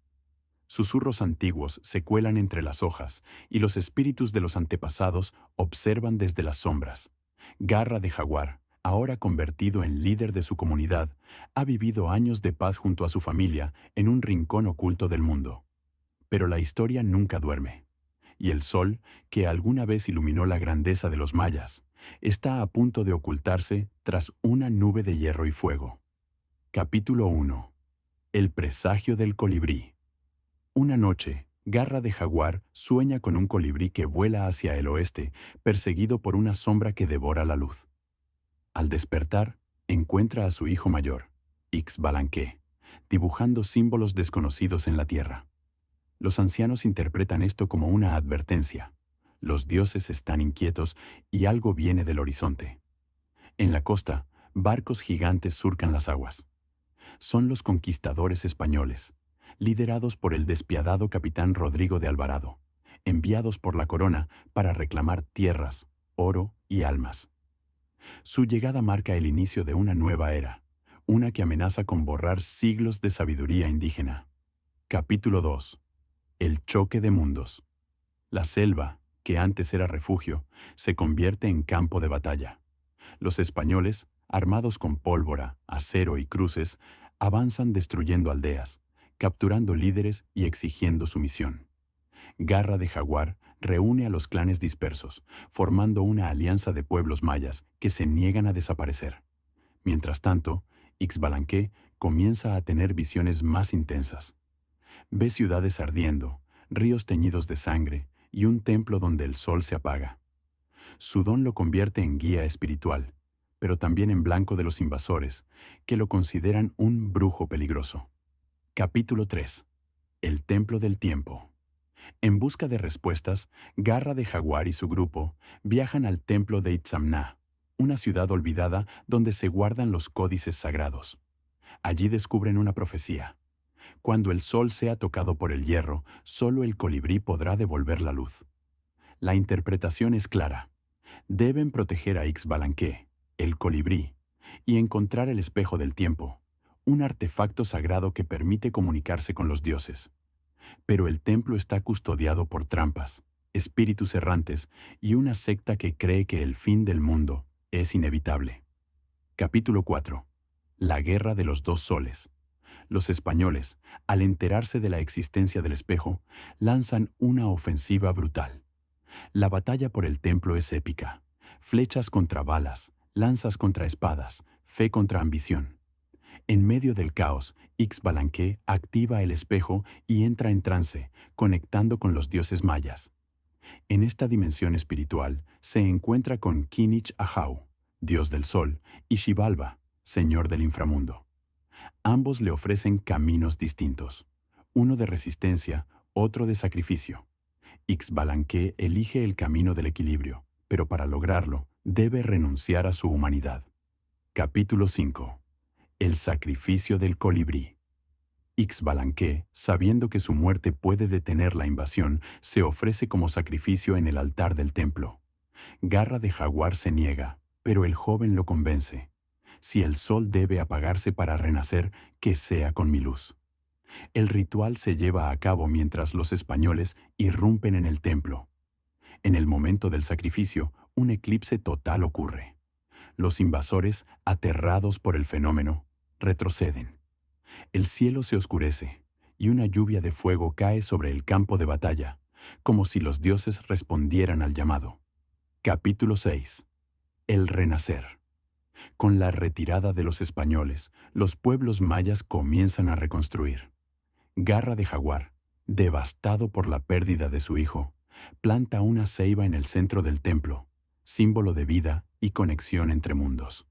Susurros antiguos se cuelan entre las hojas y los espíritus de los antepasados observan desde las sombras. Garra de Jaguar, ahora convertido en líder de su comunidad, ha vivido años de paz junto a su familia en un rincón oculto del mundo. Pero la historia nunca duerme. Y el sol, que alguna vez iluminó la grandeza de los mayas, está a punto de ocultarse tras una nube de hierro y fuego. Capítulo 1. El presagio del colibrí. Una noche, Garra de Jaguar sueña con un colibrí que vuela hacia el oeste, perseguido por una sombra que devora la luz. Al despertar, encuentra a su hijo mayor, Ixbalanque, dibujando símbolos desconocidos en la tierra. Los ancianos interpretan esto como una advertencia. Los dioses están inquietos y algo viene del horizonte. En la costa, barcos gigantes surcan las aguas. Son los conquistadores españoles, liderados por el despiadado capitán Rodrigo de Alvarado, enviados por la corona para reclamar tierras, oro y almas. Su llegada marca el inicio de una nueva era, una que amenaza con borrar siglos de sabiduría indígena. Capítulo 2. El choque de mundos. La selva, que antes era refugio, se convierte en campo de batalla. Los españoles, armados con pólvora, acero y cruces, avanzan destruyendo aldeas, capturando líderes y exigiendo sumisión. Garra de Jaguar reúne a los clanes dispersos, formando una alianza de pueblos mayas que se niegan a desaparecer. Mientras tanto, Ixbalanque comienza a tener visiones más intensas. Ve ciudades ardiendo, ríos teñidos de sangre y un templo donde el sol se apaga. Su don lo convierte en guía espiritual, pero también en blanco de los invasores, que lo consideran un brujo peligroso. Capítulo 3. El Templo del Tiempo. En busca de respuestas, Garra de Jaguar y su grupo viajan al templo de Itzamna, una ciudad olvidada donde se guardan los códices sagrados. Allí descubren una profecía. Cuando el sol sea tocado por el hierro, solo el colibrí podrá devolver la luz. La interpretación es clara. Deben proteger a Ixbalanque, el colibrí, y encontrar el espejo del tiempo, un artefacto sagrado que permite comunicarse con los dioses. Pero el templo está custodiado por trampas, espíritus errantes y una secta que cree que el fin del mundo es inevitable. Capítulo 4. La Guerra de los Dos Soles. Los españoles, al enterarse de la existencia del espejo, lanzan una ofensiva brutal. La batalla por el templo es épica. Flechas contra balas, lanzas contra espadas, fe contra ambición. En medio del caos, Ixbalanque activa el espejo y entra en trance, conectando con los dioses mayas. En esta dimensión espiritual se encuentra con Kinich Ahau, dios del sol, y Xibalba, señor del inframundo. Ambos le ofrecen caminos distintos, uno de resistencia, otro de sacrificio, Ixbalanque elige el camino del equilibrio, pero para lograrlo, debe renunciar a su humanidad. Capítulo 5. El sacrificio del colibrí. Ixbalanque, sabiendo que su muerte puede detener la invasión, se ofrece como sacrificio en el altar del templo. Garra de Jaguar se niega, pero el joven lo convence. Si el sol debe apagarse para renacer, que sea con mi luz. El ritual se lleva a cabo mientras los españoles irrumpen en el templo. En el momento del sacrificio, un eclipse total ocurre. Los invasores, aterrados por el fenómeno, retroceden. El cielo se oscurece y una lluvia de fuego cae sobre el campo de batalla, como si los dioses respondieran al llamado. Capítulo 6. El renacer. Con la retirada de los españoles, los pueblos mayas comienzan a reconstruir. Garra de Jaguar, devastado por la pérdida de su hijo, planta una ceiba en el centro del templo, símbolo de vida y conexión entre mundos.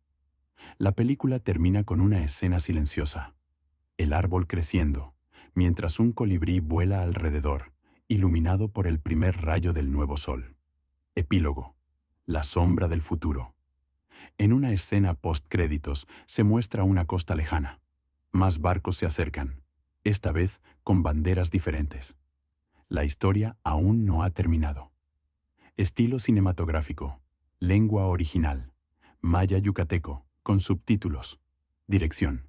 La película termina con una escena silenciosa. El árbol creciendo, mientras un colibrí vuela alrededor, iluminado por el primer rayo del nuevo sol. Epílogo. La sombra del futuro. En una escena post-créditos se muestra una costa lejana. Más barcos se acercan, esta vez con banderas diferentes. La historia aún no ha terminado. Estilo cinematográfico. Lengua original. Maya yucateco, con subtítulos. Dirección.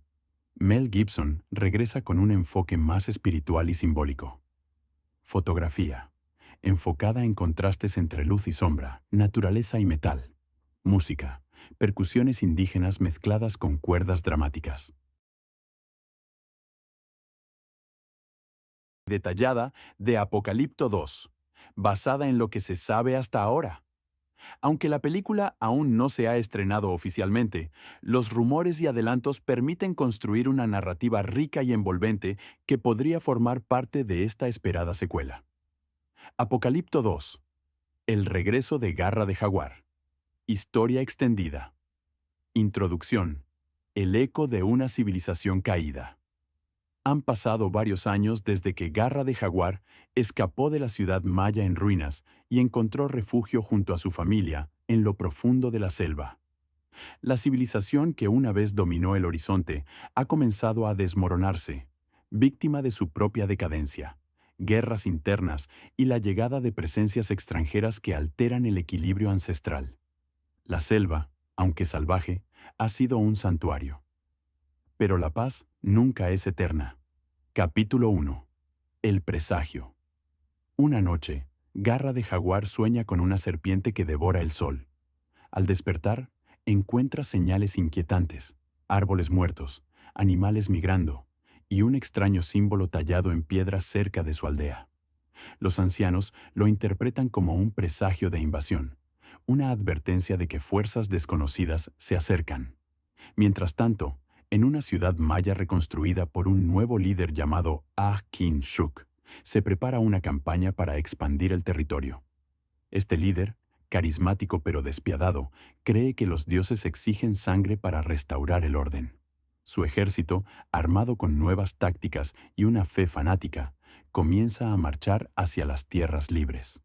Mel Gibson regresa con un enfoque más espiritual y simbólico. Fotografía. Enfocada en contrastes entre luz y sombra, naturaleza y metal. Música. Percusiones indígenas mezcladas con cuerdas dramáticas. Detallada de Apocalipto 2, basada en lo que se sabe hasta ahora. Aunque la película aún no se ha estrenado oficialmente, los rumores y adelantos permiten construir una narrativa rica y envolvente que podría formar parte de esta esperada secuela. Apocalipto 2. El regreso de Garra de Jaguar. Historia extendida. Introducción. El eco de una civilización caída. Han pasado varios años desde que Garra de Jaguar escapó de la ciudad maya en ruinas y encontró refugio junto a su familia en lo profundo de la selva. La civilización que una vez dominó el horizonte ha comenzado a desmoronarse, víctima de su propia decadencia, guerras internas y la llegada de presencias extranjeras que alteran el equilibrio ancestral. La selva, aunque salvaje, ha sido un santuario. Pero la paz nunca es eterna. Capítulo 1. El presagio. Una noche, Garra de Jaguar sueña con una serpiente que devora el sol. Al despertar, encuentra señales inquietantes, árboles muertos, animales migrando y un extraño símbolo tallado en piedra cerca de su aldea. Los ancianos lo interpretan como un presagio de invasión, una advertencia de que fuerzas desconocidas se acercan. Mientras tanto, en una ciudad maya reconstruida por un nuevo líder llamado Ah-Kin-Shuk, se prepara una campaña para expandir el territorio. Este líder, carismático pero despiadado, cree que los dioses exigen sangre para restaurar el orden. Su ejército, armado con nuevas tácticas y una fe fanática, comienza a marchar hacia las tierras libres.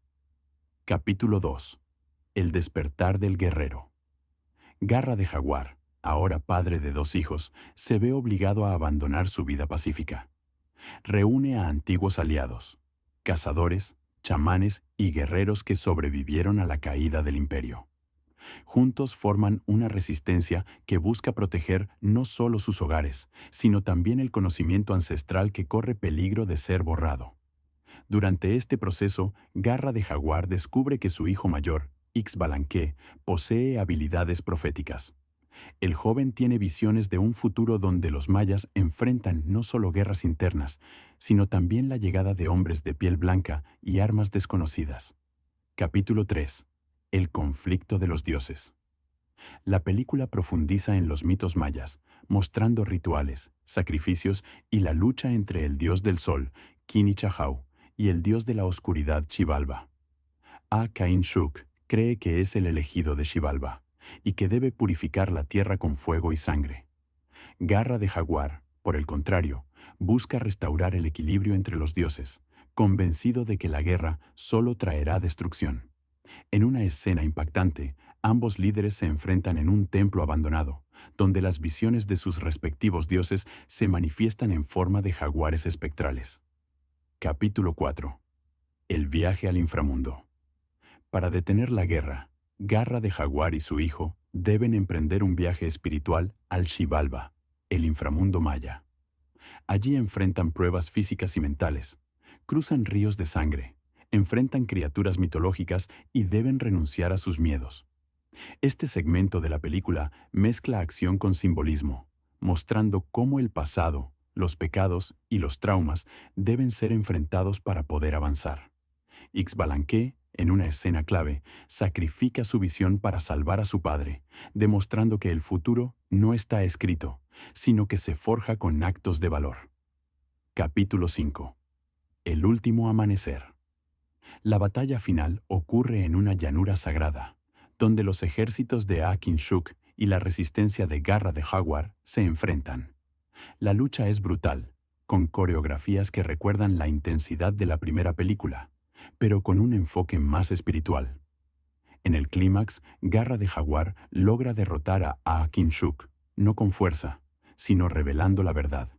Capítulo 2. El despertar del guerrero. Garra de Jaguar, ahora padre de 2 hijos, se ve obligado a abandonar su vida pacífica. Reúne a antiguos aliados, cazadores, chamanes y guerreros que sobrevivieron a la caída del imperio. Juntos forman una resistencia que busca proteger no solo sus hogares, sino también el conocimiento ancestral que corre peligro de ser borrado. Durante este proceso, Garra de Jaguar descubre que su hijo mayor, Ixbalanque, posee habilidades proféticas. El joven tiene visiones de un futuro donde los mayas enfrentan no solo guerras internas, sino también la llegada de hombres de piel blanca y armas desconocidas. Capítulo 3. El conflicto de los dioses. La película profundiza en los mitos mayas, mostrando rituales, sacrificios y la lucha entre el dios del sol, Kinichahau, y el dios de la oscuridad, Xibalba. Ah-Kin-Shuk cree que es el elegido de Xibalba y que debe purificar la tierra con fuego y sangre. Garra de Jaguar, por el contrario, busca restaurar el equilibrio entre los dioses, convencido de que la guerra solo traerá destrucción. En una escena impactante, ambos líderes se enfrentan en un templo abandonado, donde las visiones de sus respectivos dioses se manifiestan en forma de jaguares espectrales. Capítulo 4. El viaje al inframundo. Para detener la guerra, Garra de Jaguar y su hijo deben emprender un viaje espiritual al Xibalba, el inframundo maya. Allí enfrentan pruebas físicas y mentales, cruzan ríos de sangre, enfrentan criaturas mitológicas y deben renunciar a sus miedos. Este segmento de la película mezcla acción con simbolismo, mostrando cómo el pasado, los pecados y los traumas deben ser enfrentados para poder avanzar. Ixbalanque, en una escena clave, sacrifica su visión para salvar a su padre, demostrando que el futuro no está escrito, sino que se forja con actos de valor. Capítulo 5. El último amanecer. La batalla final ocurre en una llanura sagrada, donde los ejércitos de Akin Shuk y la resistencia de Garra de Jaguar se enfrentan. La lucha es brutal, con coreografías que recuerdan la intensidad de la primera película, pero con un enfoque más espiritual. En el clímax, Garra de Jaguar logra derrotar a Akin Shuk, no con fuerza, sino revelando la verdad,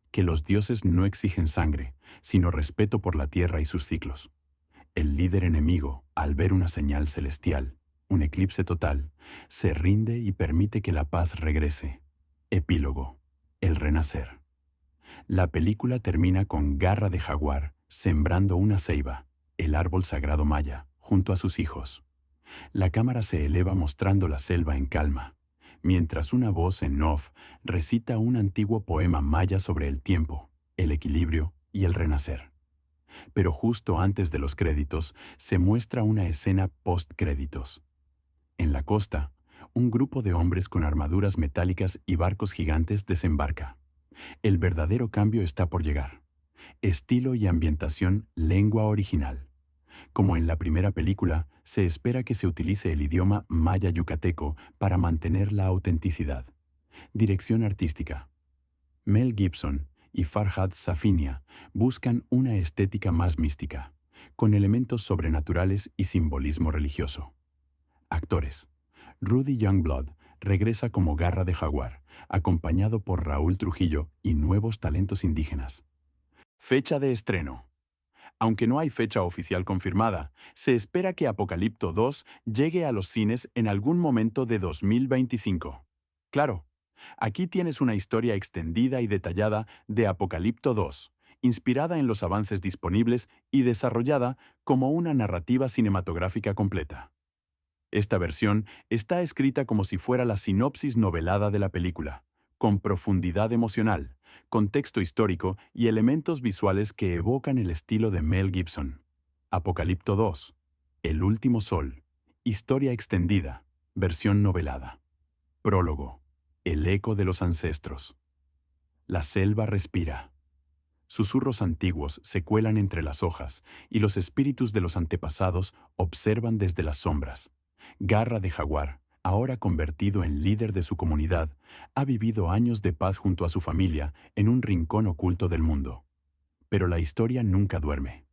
que los dioses no exigen sangre, sino respeto por la tierra y sus ciclos. El líder enemigo, al ver una señal celestial, un eclipse total, se rinde y permite que la paz regrese. Epílogo. El renacer. La película termina con Garra de Jaguar sembrando una ceiba, el árbol sagrado maya, junto a sus hijos. La cámara se eleva mostrando la selva en calma, mientras una voz en off recita un antiguo poema maya sobre el tiempo, el equilibrio y el renacer. Pero justo antes de los créditos se muestra una escena post-créditos. En la costa, un grupo de hombres con armaduras metálicas y barcos gigantes desembarca. El verdadero cambio está por llegar. Estilo y ambientación lengua original. Como en la primera película, se espera que se utilice el idioma maya yucateco para mantener la autenticidad. Dirección artística. Mel Gibson y Farhad Safinia buscan una estética más mística, con elementos sobrenaturales y simbolismo religioso. Actores. Rudy Youngblood regresa como Garra de Jaguar, acompañado por Raúl Trujillo y nuevos talentos indígenas. Fecha de estreno. Aunque no hay fecha oficial confirmada, se espera que Apocalipto 2 llegue a los cines en algún momento de 2025. Claro, aquí tienes una historia extendida y detallada de Apocalipto 2, inspirada en los avances disponibles y desarrollada como una narrativa cinematográfica completa. Esta versión está escrita como si fuera la sinopsis novelada de la película, con profundidad emocional, contexto histórico y elementos visuales que evocan el estilo de Mel Gibson. Apocalipto 2. El último sol. Historia extendida. Versión novelada. Prólogo. El eco de los ancestros. La selva respira. Susurros antiguos se cuelan entre las hojas y los espíritus de los antepasados observan desde las sombras. Garra de Jaguar, ahora convertido en líder de su comunidad, ha vivido años de paz junto a su familia en un rincón oculto del mundo. Pero la historia nunca duerme.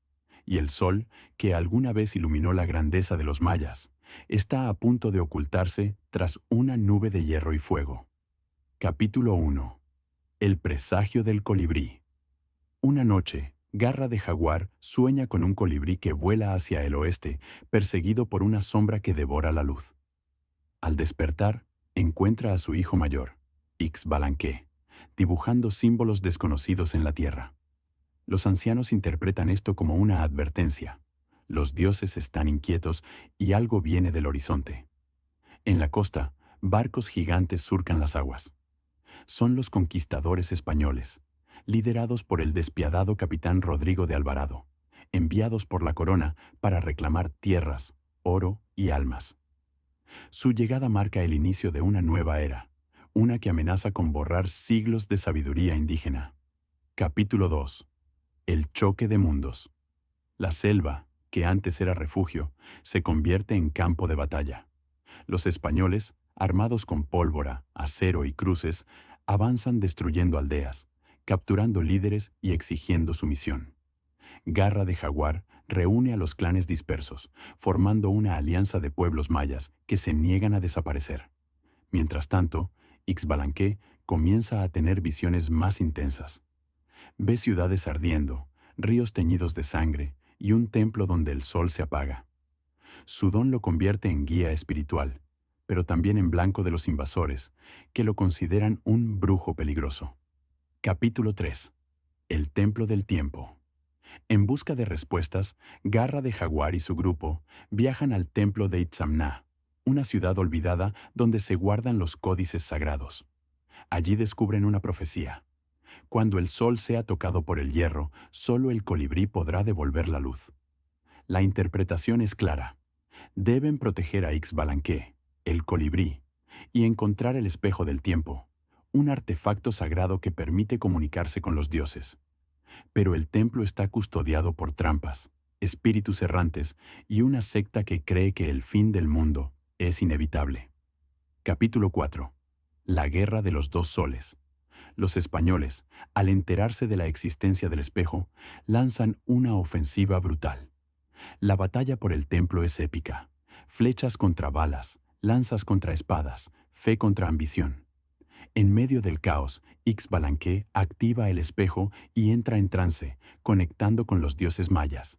Y el sol, que alguna vez iluminó la grandeza de los mayas, está a punto de ocultarse tras una nube de hierro y fuego. Capítulo 1. El presagio del colibrí. Una noche, Garra de Jaguar sueña con un colibrí que vuela hacia el oeste, perseguido por una sombra que devora la luz. Al despertar, encuentra a su hijo mayor, Ixbalanque, dibujando símbolos desconocidos en la tierra. Los ancianos interpretan esto como una advertencia. Los dioses están inquietos y algo viene del horizonte. En la costa, barcos gigantes surcan las aguas. Son los conquistadores españoles, liderados por el despiadado capitán Rodrigo de Alvarado, enviados por la corona para reclamar tierras, oro y almas. Su llegada marca el inicio de una nueva era, una que amenaza con borrar siglos de sabiduría indígena. Capítulo 2. El choque de mundos. La selva, que antes era refugio, se convierte en campo de batalla. Los españoles, armados con pólvora, acero y cruces, avanzan destruyendo aldeas, capturando líderes y exigiendo sumisión. Garra de Jaguar reúne a los clanes dispersos, formando una alianza de pueblos mayas que se niegan a desaparecer. Mientras tanto, Ixbalanque comienza a tener visiones más intensas. Ve ciudades ardiendo, ríos teñidos de sangre y un templo donde el sol se apaga. Su don lo convierte en guía espiritual, pero también en blanco de los invasores, que lo consideran un brujo peligroso. Capítulo 3. El Templo del Tiempo. En busca de respuestas, Garra de Jaguar y su grupo viajan al templo de Itzamna, una ciudad olvidada donde se guardan los códices sagrados. Allí descubren una profecía. Cuando el sol sea tocado por el hierro, solo el colibrí podrá devolver la luz. La interpretación es clara. Deben proteger a Ixbalanque, el colibrí, y encontrar el espejo del tiempo, un artefacto sagrado que permite comunicarse con los dioses. Pero el templo está custodiado por trampas, espíritus errantes y una secta que cree que el fin del mundo es inevitable. Capítulo 4. La Guerra de los Dos Soles. Los españoles, al enterarse de la existencia del espejo, lanzan una ofensiva brutal. La batalla por el templo es épica. Flechas contra balas, lanzas contra espadas, fe contra ambición. En medio del caos, Ixbalanque activa el espejo y entra en trance, conectando con los dioses mayas.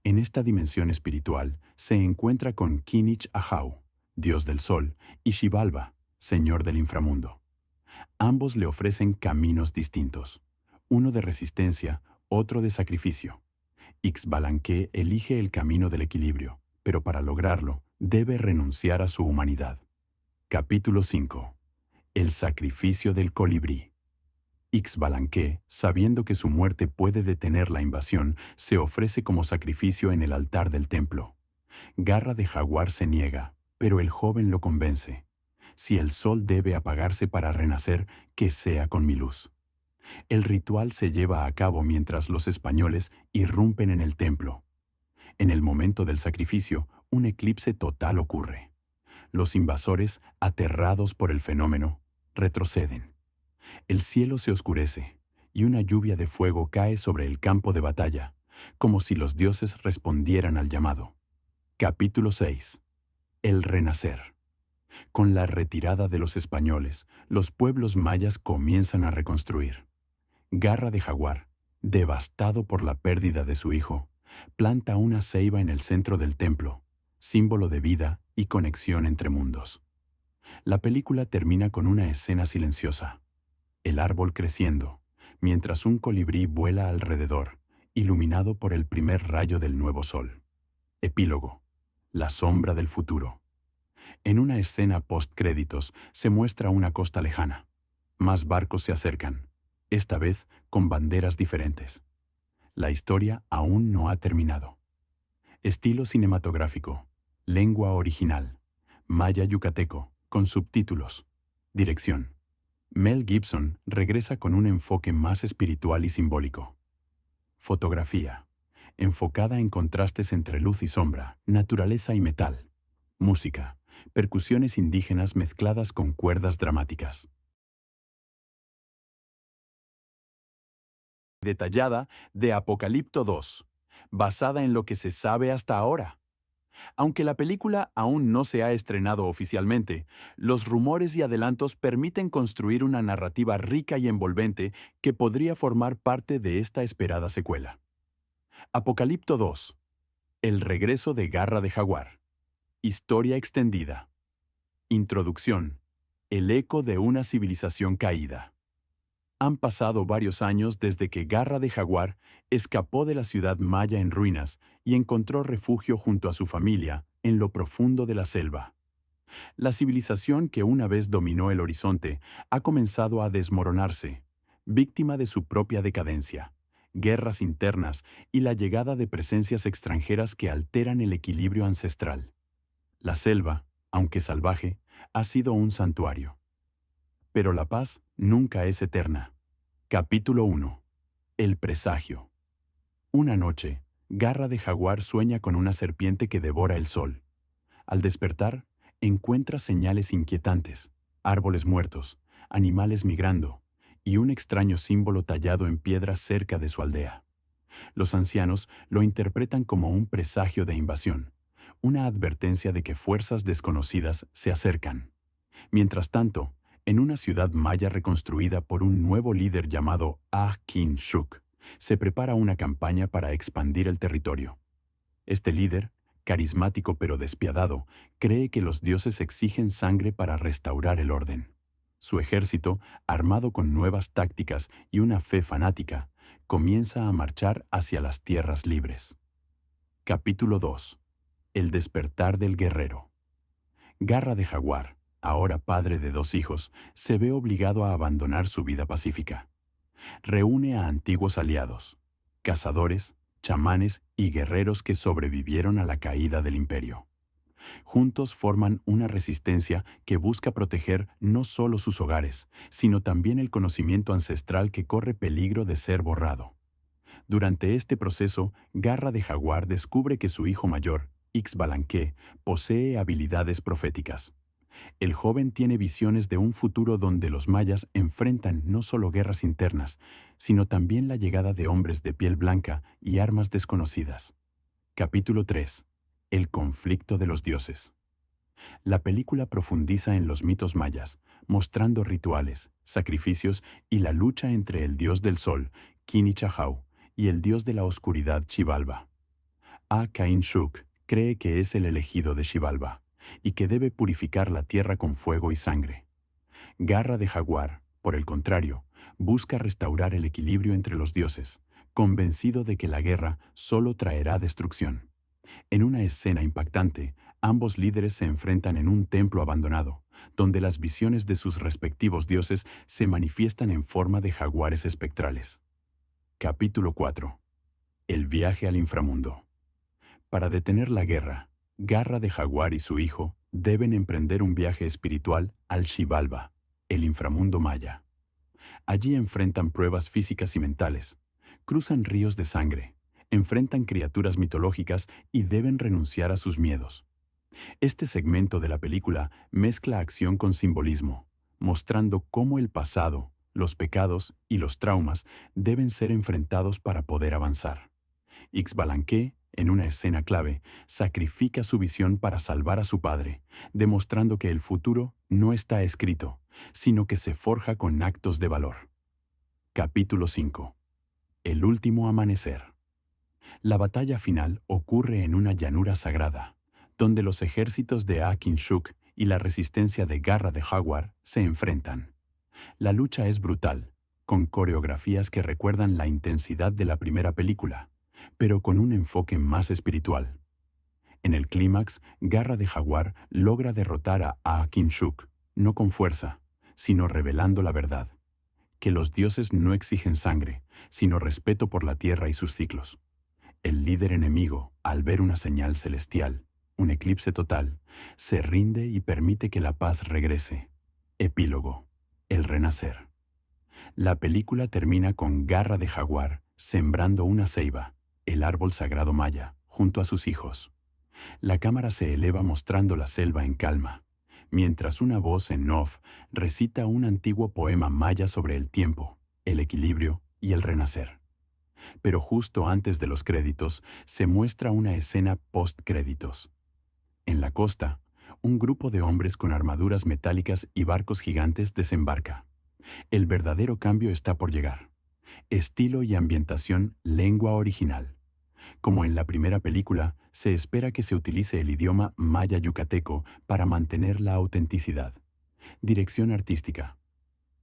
En esta dimensión espiritual se encuentra con Kinich Ahau, dios del sol, y Xibalba, señor del inframundo. Ambos le ofrecen caminos distintos, uno de resistencia, otro de sacrificio. Ixbalanque elige el camino del equilibrio, pero para lograrlo debe renunciar a su humanidad. Capítulo 5. El sacrificio del colibrí. Ixbalanque, sabiendo que su muerte puede detener la invasión, se ofrece como sacrificio en el altar del templo. Garra de Jaguar se niega, pero el joven lo convence. Si el sol debe apagarse para renacer, que sea con mi luz. El ritual se lleva a cabo mientras los españoles irrumpen en el templo. En el momento del sacrificio, un eclipse total ocurre. Los invasores, aterrados por el fenómeno, retroceden. El cielo se oscurece y una lluvia de fuego cae sobre el campo de batalla, como si los dioses respondieran al llamado. Capítulo 6. El renacer. Con la retirada de los españoles, los pueblos mayas comienzan a reconstruir. Garra de Jaguar, devastado por la pérdida de su hijo, planta una ceiba en el centro del templo, símbolo de vida y conexión entre mundos. La película termina con una escena silenciosa. El árbol creciendo, mientras un colibrí vuela alrededor, iluminado por el primer rayo del nuevo sol. Epílogo. La sombra del futuro. En una escena post-créditos se muestra una costa lejana. Más barcos se acercan, esta vez con banderas diferentes. La historia aún no ha terminado. Estilo cinematográfico. Lengua original. Maya yucateco, con subtítulos. Dirección. Mel Gibson regresa con un enfoque más espiritual y simbólico. Fotografía. Enfocada en contrastes entre luz y sombra, naturaleza y metal. Música. Percusiones indígenas mezcladas con cuerdas dramáticas. Detallada de Apocalipto 2, basada en lo que se sabe hasta ahora. Aunque la película aún no se ha estrenado oficialmente, los rumores y adelantos permiten construir una narrativa rica y envolvente que podría formar parte de esta esperada secuela. Apocalipto 2. El regreso de Garra de Jaguar. Historia extendida. Introducción. El eco de una civilización caída. Han pasado varios años desde que Garra de Jaguar escapó de la ciudad maya en ruinas y encontró refugio junto a su familia en lo profundo de la selva. La civilización que una vez dominó el horizonte ha comenzado a desmoronarse, víctima de su propia decadencia, guerras internas y la llegada de presencias extranjeras que alteran el equilibrio ancestral. La selva, aunque salvaje, ha sido un santuario. Pero la paz nunca es eterna. Capítulo 1. El presagio. Una noche, Garra de Jaguar sueña con una serpiente que devora el sol. Al despertar, encuentra señales inquietantes, árboles muertos, animales migrando y un extraño símbolo tallado en piedra cerca de su aldea. Los ancianos lo interpretan como un presagio de invasión, una advertencia de que fuerzas desconocidas se acercan. Mientras tanto, en una ciudad maya reconstruida por un nuevo líder llamado Ah-Kin-Shuk, se prepara una campaña para expandir el territorio. Este líder, carismático pero despiadado, cree que los dioses exigen sangre para restaurar el orden. Su ejército, armado con nuevas tácticas y una fe fanática, comienza a marchar hacia las tierras libres. Capítulo 2. El despertar del guerrero. Garra de Jaguar, ahora padre de 2 hijos, se ve obligado a abandonar su vida pacífica. Reúne a antiguos aliados, cazadores, chamanes y guerreros que sobrevivieron a la caída del imperio. Juntos forman una resistencia que busca proteger no solo sus hogares, sino también el conocimiento ancestral que corre peligro de ser borrado. Durante este proceso, Garra de Jaguar descubre que su hijo mayor, Ixbalanque, posee habilidades proféticas. El joven tiene visiones de un futuro donde los mayas enfrentan no solo guerras internas, sino también la llegada de hombres de piel blanca y armas desconocidas. Capítulo 3. El conflicto de los dioses. La película profundiza en los mitos mayas, mostrando rituales, sacrificios y la lucha entre el dios del sol, Kinichahau, y el dios de la oscuridad, Xibalba. Ah-Kain-Shuk cree que es el elegido de Xibalba y que debe purificar la tierra con fuego y sangre. Garra de Jaguar, por el contrario, busca restaurar el equilibrio entre los dioses, convencido de que la guerra solo traerá destrucción. En una escena impactante, ambos líderes se enfrentan en un templo abandonado, donde las visiones de sus respectivos dioses se manifiestan en forma de jaguares espectrales. Capítulo 4. El viaje al inframundo. Para detener la guerra, Garra de Jaguar y su hijo deben emprender un viaje espiritual al Xibalba, el inframundo maya. Allí enfrentan pruebas físicas y mentales, cruzan ríos de sangre, enfrentan criaturas mitológicas y deben renunciar a sus miedos. Este segmento de la película mezcla acción con simbolismo, mostrando cómo el pasado, los pecados y los traumas deben ser enfrentados para poder avanzar. Ixbalanque, en una escena clave, sacrifica su visión para salvar a su padre, demostrando que el futuro no está escrito, sino que se forja con actos de valor. Capítulo 5. El último amanecer. La batalla final ocurre en una llanura sagrada, donde los ejércitos de Ah-Kin-Shuk y la resistencia de Garra de Jaguar se enfrentan. La lucha es brutal, con coreografías que recuerdan la intensidad de la primera película, pero con un enfoque más espiritual. En el clímax, Garra de Jaguar logra derrotar a Ah-Kin-Shuk, no con fuerza, sino revelando la verdad, que los dioses no exigen sangre, sino respeto por la tierra y sus ciclos. El líder enemigo, al ver una señal celestial, un eclipse total, se rinde y permite que la paz regrese. Epílogo. El renacer. La película termina con Garra de Jaguar sembrando una ceiba, el árbol sagrado maya, junto a sus hijos. La cámara se eleva mostrando la selva en calma, mientras una voz en off recita un antiguo poema maya sobre el tiempo, el equilibrio y el renacer. Pero justo antes de los créditos se muestra una escena post-créditos. En la costa, un grupo de hombres con armaduras metálicas y barcos gigantes desembarca. El verdadero cambio está por llegar. Estilo y ambientación, lengua original. Como en la primera película, se espera que se utilice el idioma maya yucateco para mantener la autenticidad. Dirección artística.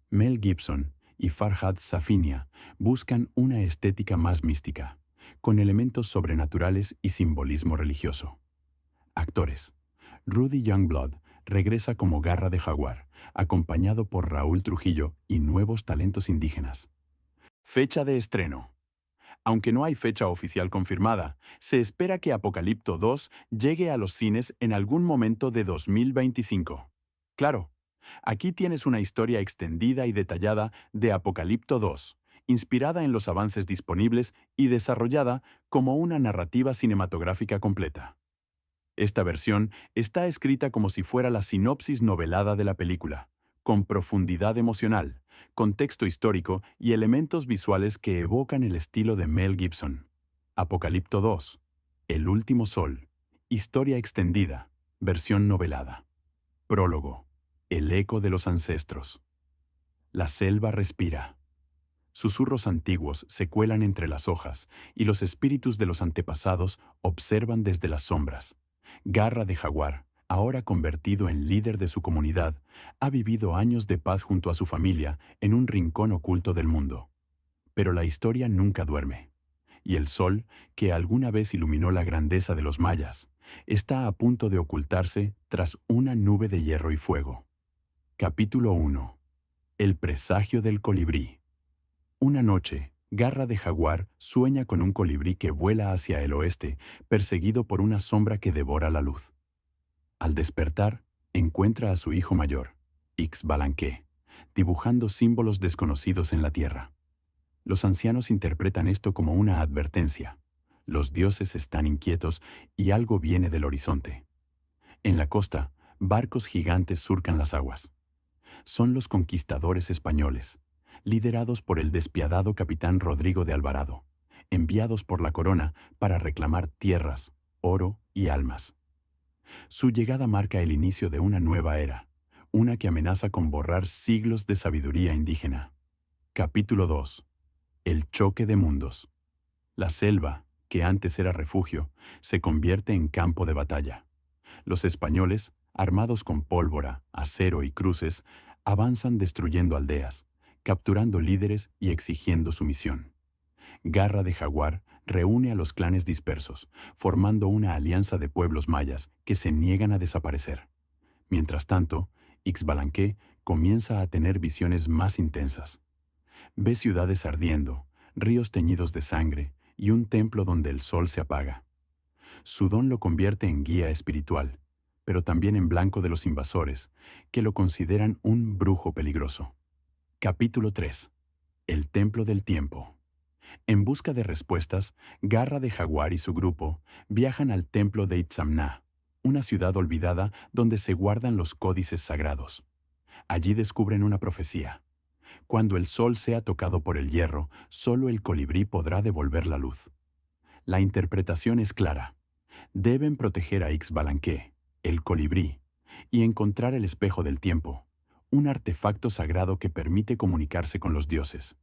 Mel Gibson y Farhad Safinia buscan una estética más mística, con elementos sobrenaturales y simbolismo religioso. Actores. Rudy Youngblood regresa como Garra de Jaguar, acompañado por Raúl Trujillo y nuevos talentos indígenas. Fecha de estreno. Aunque no hay fecha oficial confirmada, se espera que Apocalipto 2 llegue a los cines en algún momento de 2025. Claro, aquí tienes una historia extendida y detallada de Apocalipto 2, inspirada en los avances disponibles y desarrollada como una narrativa cinematográfica completa. Esta versión está escrita como si fuera la sinopsis novelada de la película, con profundidad emocional, contexto histórico y elementos visuales que evocan el estilo de Mel Gibson. Apocalipto 2. El último sol. Historia extendida. Versión novelada. Prólogo. El eco de los ancestros. La selva respira. Susurros antiguos se cuelan entre las hojas y los espíritus de los antepasados observan desde las sombras. Garra de jaguar, ahora convertido en líder de su comunidad, ha vivido años de paz junto a su familia en un rincón oculto del mundo. Pero la historia nunca duerme. Y el sol, que alguna vez iluminó la grandeza de los mayas, está a punto de ocultarse tras una nube de hierro y fuego. Capítulo 1. El presagio del colibrí. Una noche, Garra de jaguar sueña con un colibrí que vuela hacia el oeste, perseguido por una sombra que devora la luz. Al despertar, encuentra a su hijo mayor, Ixbalanque, dibujando símbolos desconocidos en la tierra. Los ancianos interpretan esto como una advertencia. Los dioses están inquietos y algo viene del horizonte. En la costa, barcos gigantes surcan las aguas. Son los conquistadores españoles, liderados por el despiadado capitán Rodrigo de Alvarado, enviados por la corona para reclamar tierras, oro y almas. Su llegada marca el inicio de una nueva era, una que amenaza con borrar siglos de sabiduría indígena. Capítulo 2. El choque de mundos. La selva, que antes era refugio, se convierte en campo de batalla. Los españoles, armados con pólvora, acero y cruces, avanzan destruyendo aldeas, capturando líderes y exigiendo sumisión. Garra de jaguar reúne a los clanes dispersos, formando una alianza de pueblos mayas que se niegan a desaparecer. Mientras tanto, Ixbalanque comienza a tener visiones más intensas. Ve ciudades ardiendo, ríos teñidos de sangre y un templo donde el sol se apaga. Su don lo convierte en guía espiritual, pero también en blanco de los invasores, que lo consideran un brujo peligroso. Capítulo 3. El Templo del Tiempo. En busca de respuestas, Garra de jaguar y su grupo viajan al templo de Itzamna, una ciudad olvidada donde se guardan los códices sagrados. Allí descubren una profecía. Cuando el sol sea tocado por el hierro, solo el colibrí podrá devolver la luz. La interpretación es clara. Deben proteger a Ixbalanque, el colibrí, y encontrar el espejo del tiempo, un artefacto sagrado que permite comunicarse con los dioses.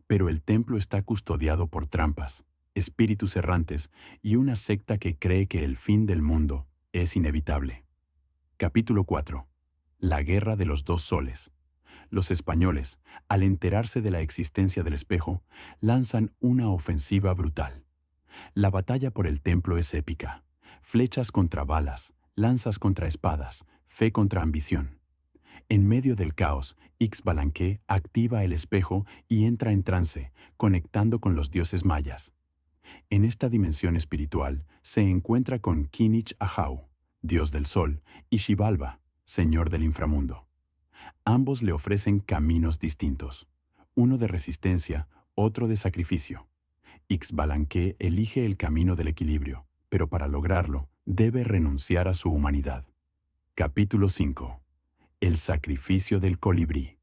Pero el templo está custodiado por trampas, espíritus errantes y una secta que cree que el fin del mundo es inevitable. Capítulo 4. La guerra de los dos soles. Los españoles, al enterarse de la existencia del espejo, lanzan una ofensiva brutal. La batalla por el templo es épica. Flechas contra balas, lanzas contra espadas, fe contra ambición. En medio del caos, Ixbalanque activa el espejo y entra en trance, conectando con los dioses mayas. En esta dimensión espiritual se encuentra con Kinich Ahau, dios del sol, y Xibalba, señor del inframundo. Ambos le ofrecen caminos distintos, uno de resistencia, otro de sacrificio. Ixbalanque elige el camino del equilibrio, pero para lograrlo debe renunciar a su humanidad. Capítulo 5. El sacrificio del colibrí.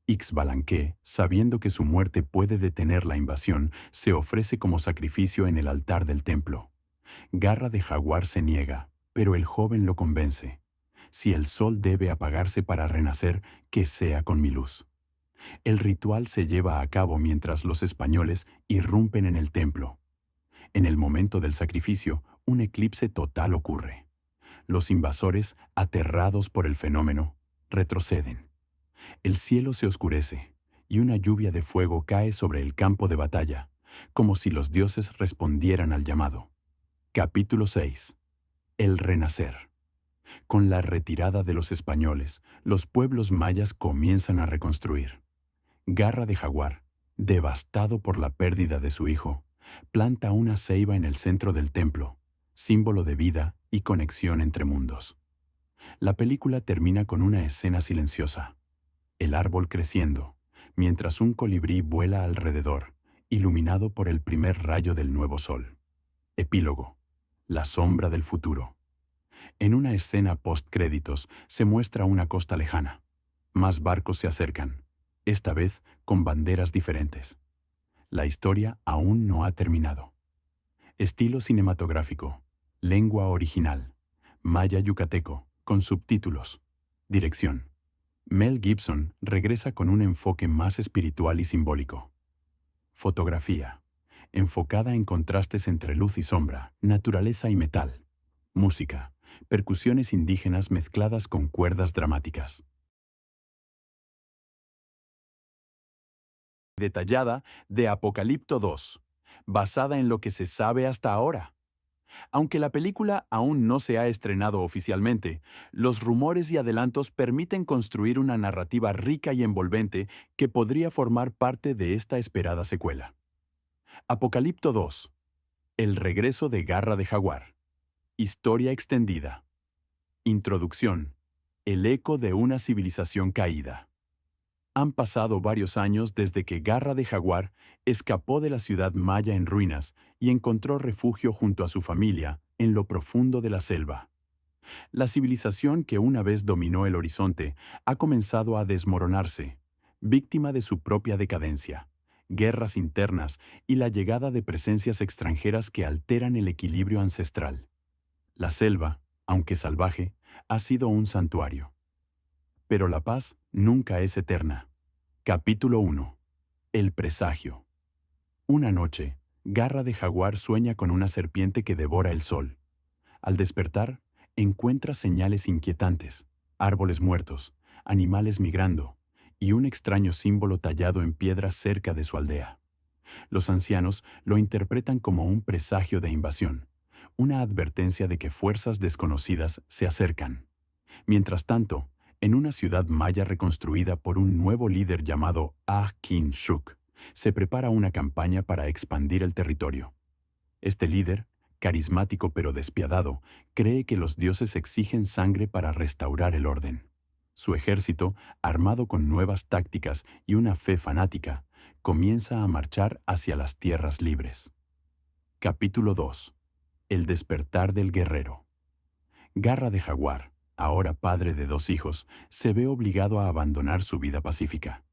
Ixbalanque, sabiendo que su muerte puede detener la invasión, se ofrece como sacrificio en el altar del templo. Garra de jaguar se niega, pero el joven lo convence. Si el sol debe apagarse para renacer, que sea con mi luz. El ritual se lleva a cabo mientras los españoles irrumpen en el templo. En el momento del sacrificio, un eclipse total ocurre. Los invasores, aterrados por el fenómeno, retroceden. El cielo se oscurece y una lluvia de fuego cae sobre el campo de batalla, como si los dioses respondieran al llamado. Capítulo 6. El renacer. Con la retirada de los españoles, los pueblos mayas comienzan a reconstruir. Garra de jaguar, devastado por la pérdida de su hijo, planta una ceiba en el centro del templo, símbolo de vida y conexión entre mundos. La película termina con una escena silenciosa. El árbol creciendo, mientras un colibrí vuela alrededor, iluminado por el primer rayo del nuevo sol. Epílogo. La sombra del futuro. En una escena post-créditos se muestra una costa lejana. Más barcos se acercan, esta vez con banderas diferentes. La historia aún no ha terminado. Estilo cinematográfico. Lengua original. Maya yucateco, con subtítulos. Dirección. Mel Gibson regresa con un enfoque más espiritual y simbólico. Fotografía. Enfocada en contrastes entre luz y sombra, naturaleza y metal. Música. Percusiones indígenas mezcladas con cuerdas dramáticas. Detallada de Apocalipto 2, basada en lo que se sabe hasta ahora. Aunque la película aún no se ha estrenado oficialmente, los rumores y adelantos permiten construir una narrativa rica y envolvente que podría formar parte de esta esperada secuela. Apocalipto 2. El regreso de Garra de Jaguar. Historia extendida. Introducción. El eco de una civilización caída. Han pasado varios años desde que Garra de Jaguar escapó de la ciudad maya en ruinas y encontró refugio junto a su familia en lo profundo de la selva. La civilización que una vez dominó el horizonte ha comenzado a desmoronarse, víctima de su propia decadencia, guerras internas y la llegada de presencias extranjeras que alteran el equilibrio ancestral. La selva, aunque salvaje, ha sido un santuario. Pero la paz nunca es eterna. Capítulo 1. El presagio. Una noche, Garra de Jaguar sueña con una serpiente que devora el sol. Al despertar, encuentra señales inquietantes, árboles muertos, animales migrando y un extraño símbolo tallado en piedra cerca de su aldea. Los ancianos lo interpretan como un presagio de invasión, una advertencia de que fuerzas desconocidas se acercan. Mientras tanto, en una ciudad maya reconstruida por un nuevo líder llamado Akin-Shuk, se prepara una campaña para expandir el territorio. Este líder, carismático pero despiadado, cree que los dioses exigen sangre para restaurar el orden. Su ejército, armado con nuevas tácticas y una fe fanática, comienza a marchar hacia las tierras libres. Capítulo 2. El despertar del guerrero. Garra de Jaguar, ahora padre de 2 hijos, se ve obligado a abandonar su vida pacífica.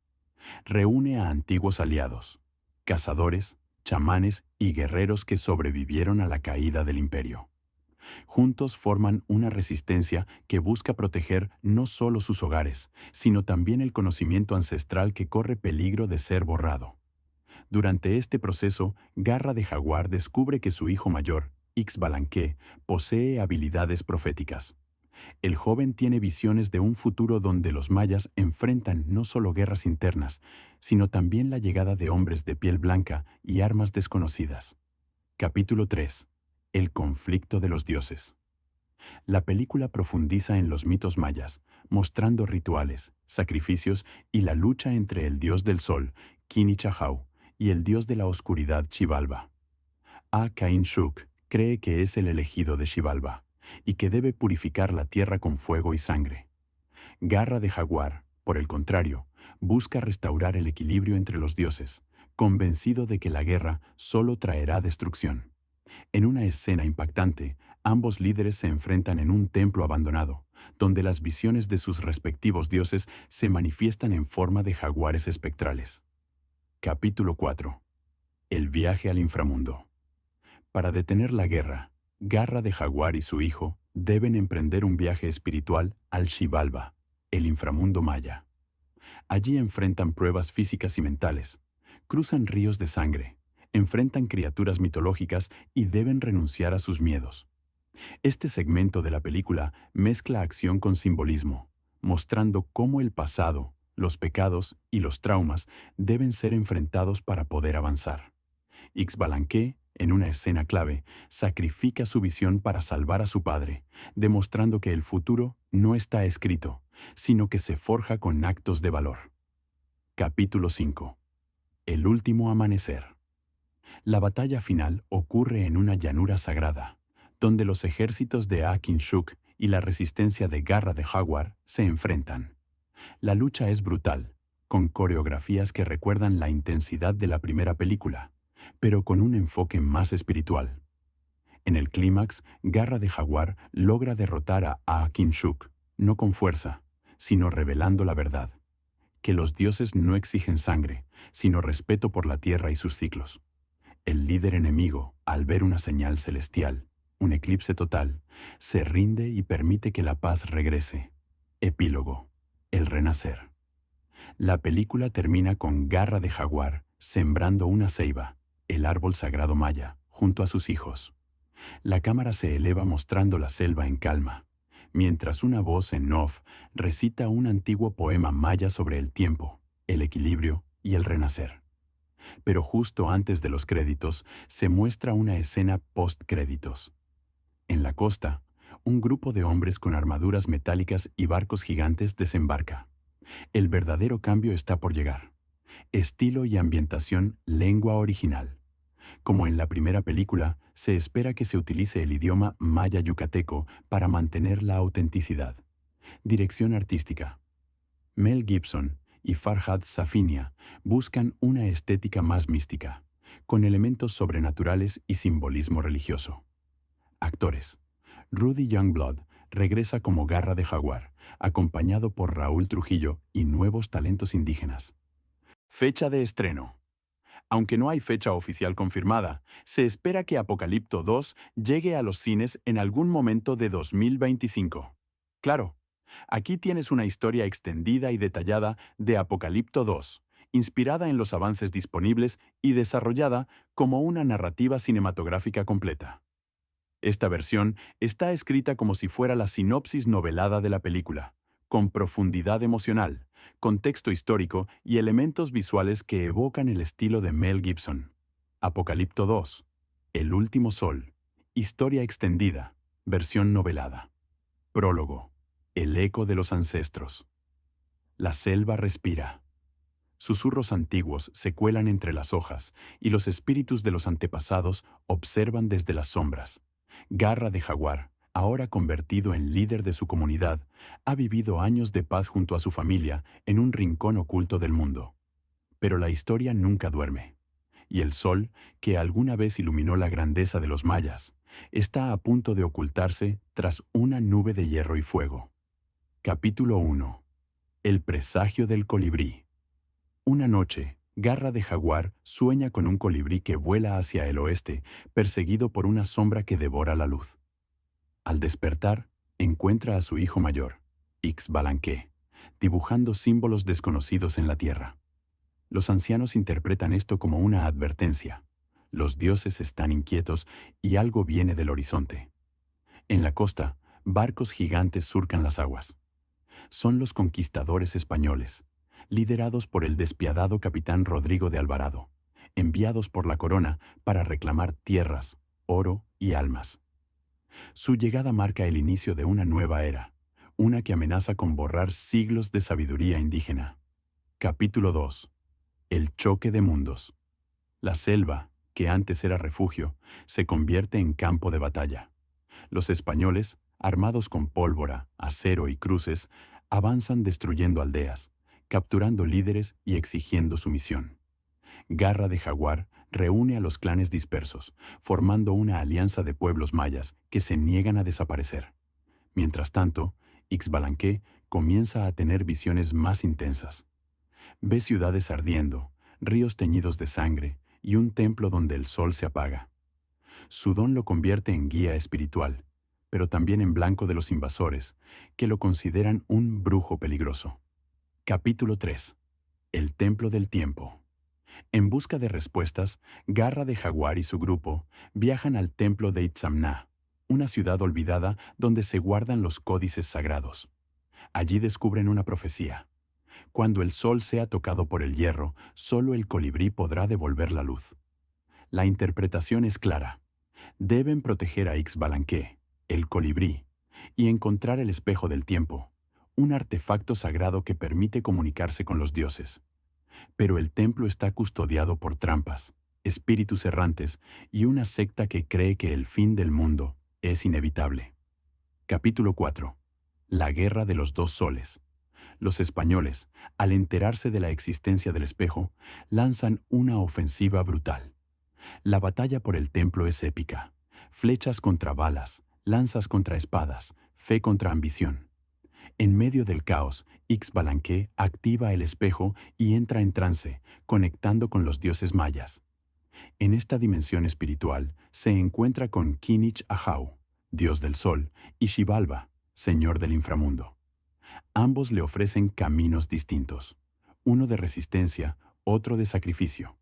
Reúne a antiguos aliados, cazadores, chamanes y guerreros que sobrevivieron a la caída del imperio. Juntos forman una resistencia que busca proteger no solo sus hogares, sino también el conocimiento ancestral que corre peligro de ser borrado. Durante este proceso, Garra de Jaguar descubre que su hijo mayor, Ixbalanque, posee habilidades proféticas. El joven tiene visiones de un futuro donde los mayas enfrentan no solo guerras internas, sino también la llegada de hombres de piel blanca y armas desconocidas. Capítulo 3. El conflicto de los dioses. La película profundiza en los mitos mayas, mostrando rituales, sacrificios y la lucha entre el dios del sol, Kinichahau, y el dios de la oscuridad, Xibalba. Akin-Shuk cree que es el elegido de Xibalba y que debe purificar la tierra con fuego y sangre. Garra de Jaguar, por el contrario, busca restaurar el equilibrio entre los dioses, convencido de que la guerra solo traerá destrucción. En una escena impactante, ambos líderes se enfrentan en un templo abandonado, donde las visiones de sus respectivos dioses se manifiestan en forma de jaguares espectrales. Capítulo 4. El viaje al inframundo. Para detener la guerra, Garra de Jaguar y su hijo deben emprender un viaje espiritual al Xibalba, el inframundo maya. Allí enfrentan pruebas físicas y mentales, cruzan ríos de sangre, enfrentan criaturas mitológicas y deben renunciar a sus miedos. Este segmento de la película mezcla acción con simbolismo, mostrando cómo el pasado, los pecados y los traumas deben ser enfrentados para poder avanzar. Ixbalanque, en una escena clave, sacrifica su visión para salvar a su padre, demostrando que el futuro no está escrito, sino que se forja con actos de valor. Capítulo 5. El último amanecer. La batalla final ocurre en una llanura sagrada, donde los ejércitos de Akin-Shuk y la resistencia de Garra de Jaguar se enfrentan. La lucha es brutal, con coreografías que recuerdan la intensidad de la primera película, pero con un enfoque más espiritual. En el clímax, Garra de Jaguar logra derrotar a Akin-Shuk, no con fuerza, sino revelando la verdad, que los dioses no exigen sangre, sino respeto por la tierra y sus ciclos. El líder enemigo, al ver una señal celestial, un eclipse total, se rinde y permite que la paz regrese. Epílogo. El renacer. La película termina con Garra de Jaguar sembrando una ceiba, el árbol sagrado maya, junto a sus hijos. La cámara se eleva mostrando la selva en calma, mientras una voz en off recita un antiguo poema maya sobre el tiempo, el equilibrio y el renacer. Pero justo antes de los créditos se muestra una escena post-créditos. En la costa, un grupo de hombres con armaduras metálicas y barcos gigantes desembarca. El verdadero cambio está por llegar. Estilo y ambientación, lengua original. Como en la primera película, se espera que se utilice el idioma maya yucateco para mantener la autenticidad. Dirección artística. Mel Gibson y Farhad Safinia buscan una estética más mística, con elementos sobrenaturales y simbolismo religioso. Actores. Rudy Youngblood regresa como Garra de Jaguar, acompañado por Raúl Trujillo y nuevos talentos indígenas. Fecha de estreno. Aunque no hay fecha oficial confirmada, se espera que Apocalipto 2 llegue a los cines en algún momento de 2025. Claro, aquí tienes una historia extendida y detallada de Apocalipto 2, inspirada en los avances disponibles y desarrollada como una narrativa cinematográfica completa. Esta versión está escrita como si fuera la sinopsis novelada de la película, con profundidad emocional, contexto histórico y elementos visuales que evocan el estilo de Mel Gibson. Apocalipto 2. El último sol. Historia extendida. Versión novelada. Prólogo. El eco de los ancestros. La selva respira. Susurros antiguos se cuelan entre las hojas y los espíritus de los antepasados observan desde las sombras. Garra de Jaguar, ahora convertido en líder de su comunidad, ha vivido años de paz junto a su familia en un rincón oculto del mundo. Pero la historia nunca duerme. Y el sol, que alguna vez iluminó la grandeza de los mayas, está a punto de ocultarse tras una nube de hierro y fuego. Capítulo 1. El presagio del colibrí. Una noche, Garra de Jaguar sueña con un colibrí que vuela hacia el oeste, perseguido por una sombra que devora la luz. Al despertar, encuentra a su hijo mayor, Ixbalanque, dibujando símbolos desconocidos en la tierra. Los ancianos interpretan esto como una advertencia. Los dioses están inquietos y algo viene del horizonte. En la costa, barcos gigantes surcan las aguas. Son los conquistadores españoles, liderados por el despiadado capitán Rodrigo de Alvarado, enviados por la corona para reclamar tierras, oro y almas. Su llegada marca el inicio de una nueva era, una que amenaza con borrar siglos de sabiduría indígena. Capítulo 2. El choque de mundos. La selva, que antes era refugio, se convierte en campo de batalla. Los españoles, armados con pólvora, acero y cruces, avanzan destruyendo aldeas, capturando líderes y exigiendo sumisión. Garra de Jaguar reúne a los clanes dispersos, formando una alianza de pueblos mayas que se niegan a desaparecer. Mientras tanto, Ixbalanque comienza a tener visiones más intensas. Ve ciudades ardiendo, ríos teñidos de sangre y un templo donde el sol se apaga. Su don lo convierte en guía espiritual, pero también en blanco de los invasores, que lo consideran un brujo peligroso. Capítulo 3. El Templo del Tiempo. En busca de respuestas, Garra de Jaguar y su grupo viajan al templo de Itzamna, una ciudad olvidada donde se guardan los códices sagrados. Allí descubren una profecía. Cuando el sol sea tocado por el hierro, solo el colibrí podrá devolver la luz. La interpretación es clara. Deben proteger a Ixbalanque, el colibrí, y encontrar el espejo del tiempo, un artefacto sagrado que permite comunicarse con los dioses. Pero el templo está custodiado por trampas, espíritus errantes y una secta que cree que el fin del mundo es inevitable. Capítulo 4. La Guerra de los Dos Soles. Los españoles, al enterarse de la existencia del espejo, lanzan una ofensiva brutal. La batalla por el templo es épica. Flechas contra balas, lanzas contra espadas, fe contra ambición. En medio del caos, Ixbalanque activa el espejo y entra en trance, conectando con los dioses mayas. En esta dimensión espiritual se encuentra con Kinich Ahau, dios del sol, y Xibalba, señor del inframundo. Ambos le ofrecen caminos distintos, uno de resistencia, otro de sacrificio.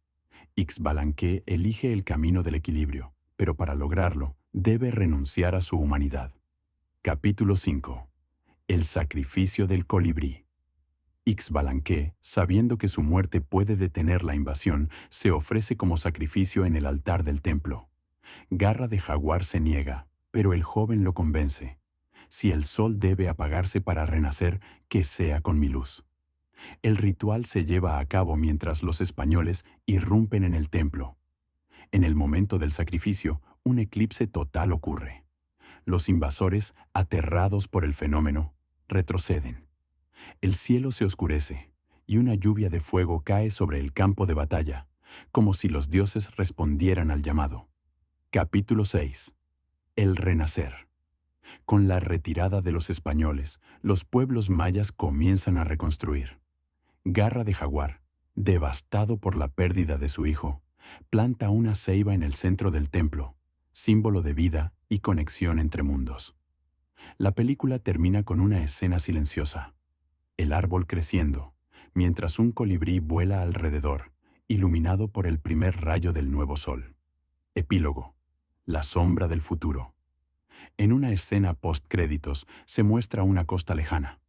Ixbalanque elige el camino del equilibrio, pero para lograrlo debe renunciar a su humanidad. Capítulo 5. El sacrificio del colibrí. Ixbalanque, sabiendo que su muerte puede detener la invasión, se ofrece como sacrificio en el altar del templo. Garra de Jaguar se niega, pero el joven lo convence. Si el sol debe apagarse para renacer, que sea con mi luz. El ritual se lleva a cabo mientras los españoles irrumpen en el templo. En el momento del sacrificio, un eclipse total ocurre. Los invasores, aterrados por el fenómeno, retroceden. El cielo se oscurece y una lluvia de fuego cae sobre el campo de batalla, como si los dioses respondieran al llamado. Capítulo 6. El renacer. Con la retirada de los españoles, los pueblos mayas comienzan a reconstruir. Garra de Jaguar, devastado por la pérdida de su hijo, planta una ceiba en el centro del templo, símbolo de vida y conexión entre mundos. La película termina con una escena silenciosa. El árbol creciendo, mientras un colibrí vuela alrededor, iluminado por el primer rayo del nuevo sol. Epílogo. La sombra del futuro. En una escena post-créditos se muestra una costa lejana.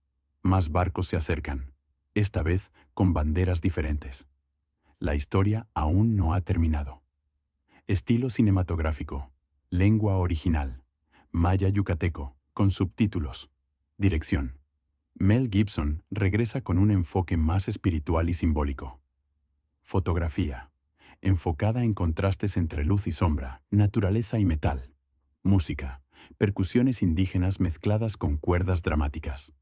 Más barcos se acercan, esta vez con banderas diferentes. La historia aún no ha terminado. Estilo cinematográfico. Lengua original. Maya yucateco, con subtítulos. Dirección. Mel Gibson regresa con un enfoque más espiritual y simbólico. Fotografía. Enfocada en contrastes entre luz y sombra, naturaleza y metal. Música. Percusiones indígenas mezcladas con cuerdas dramáticas.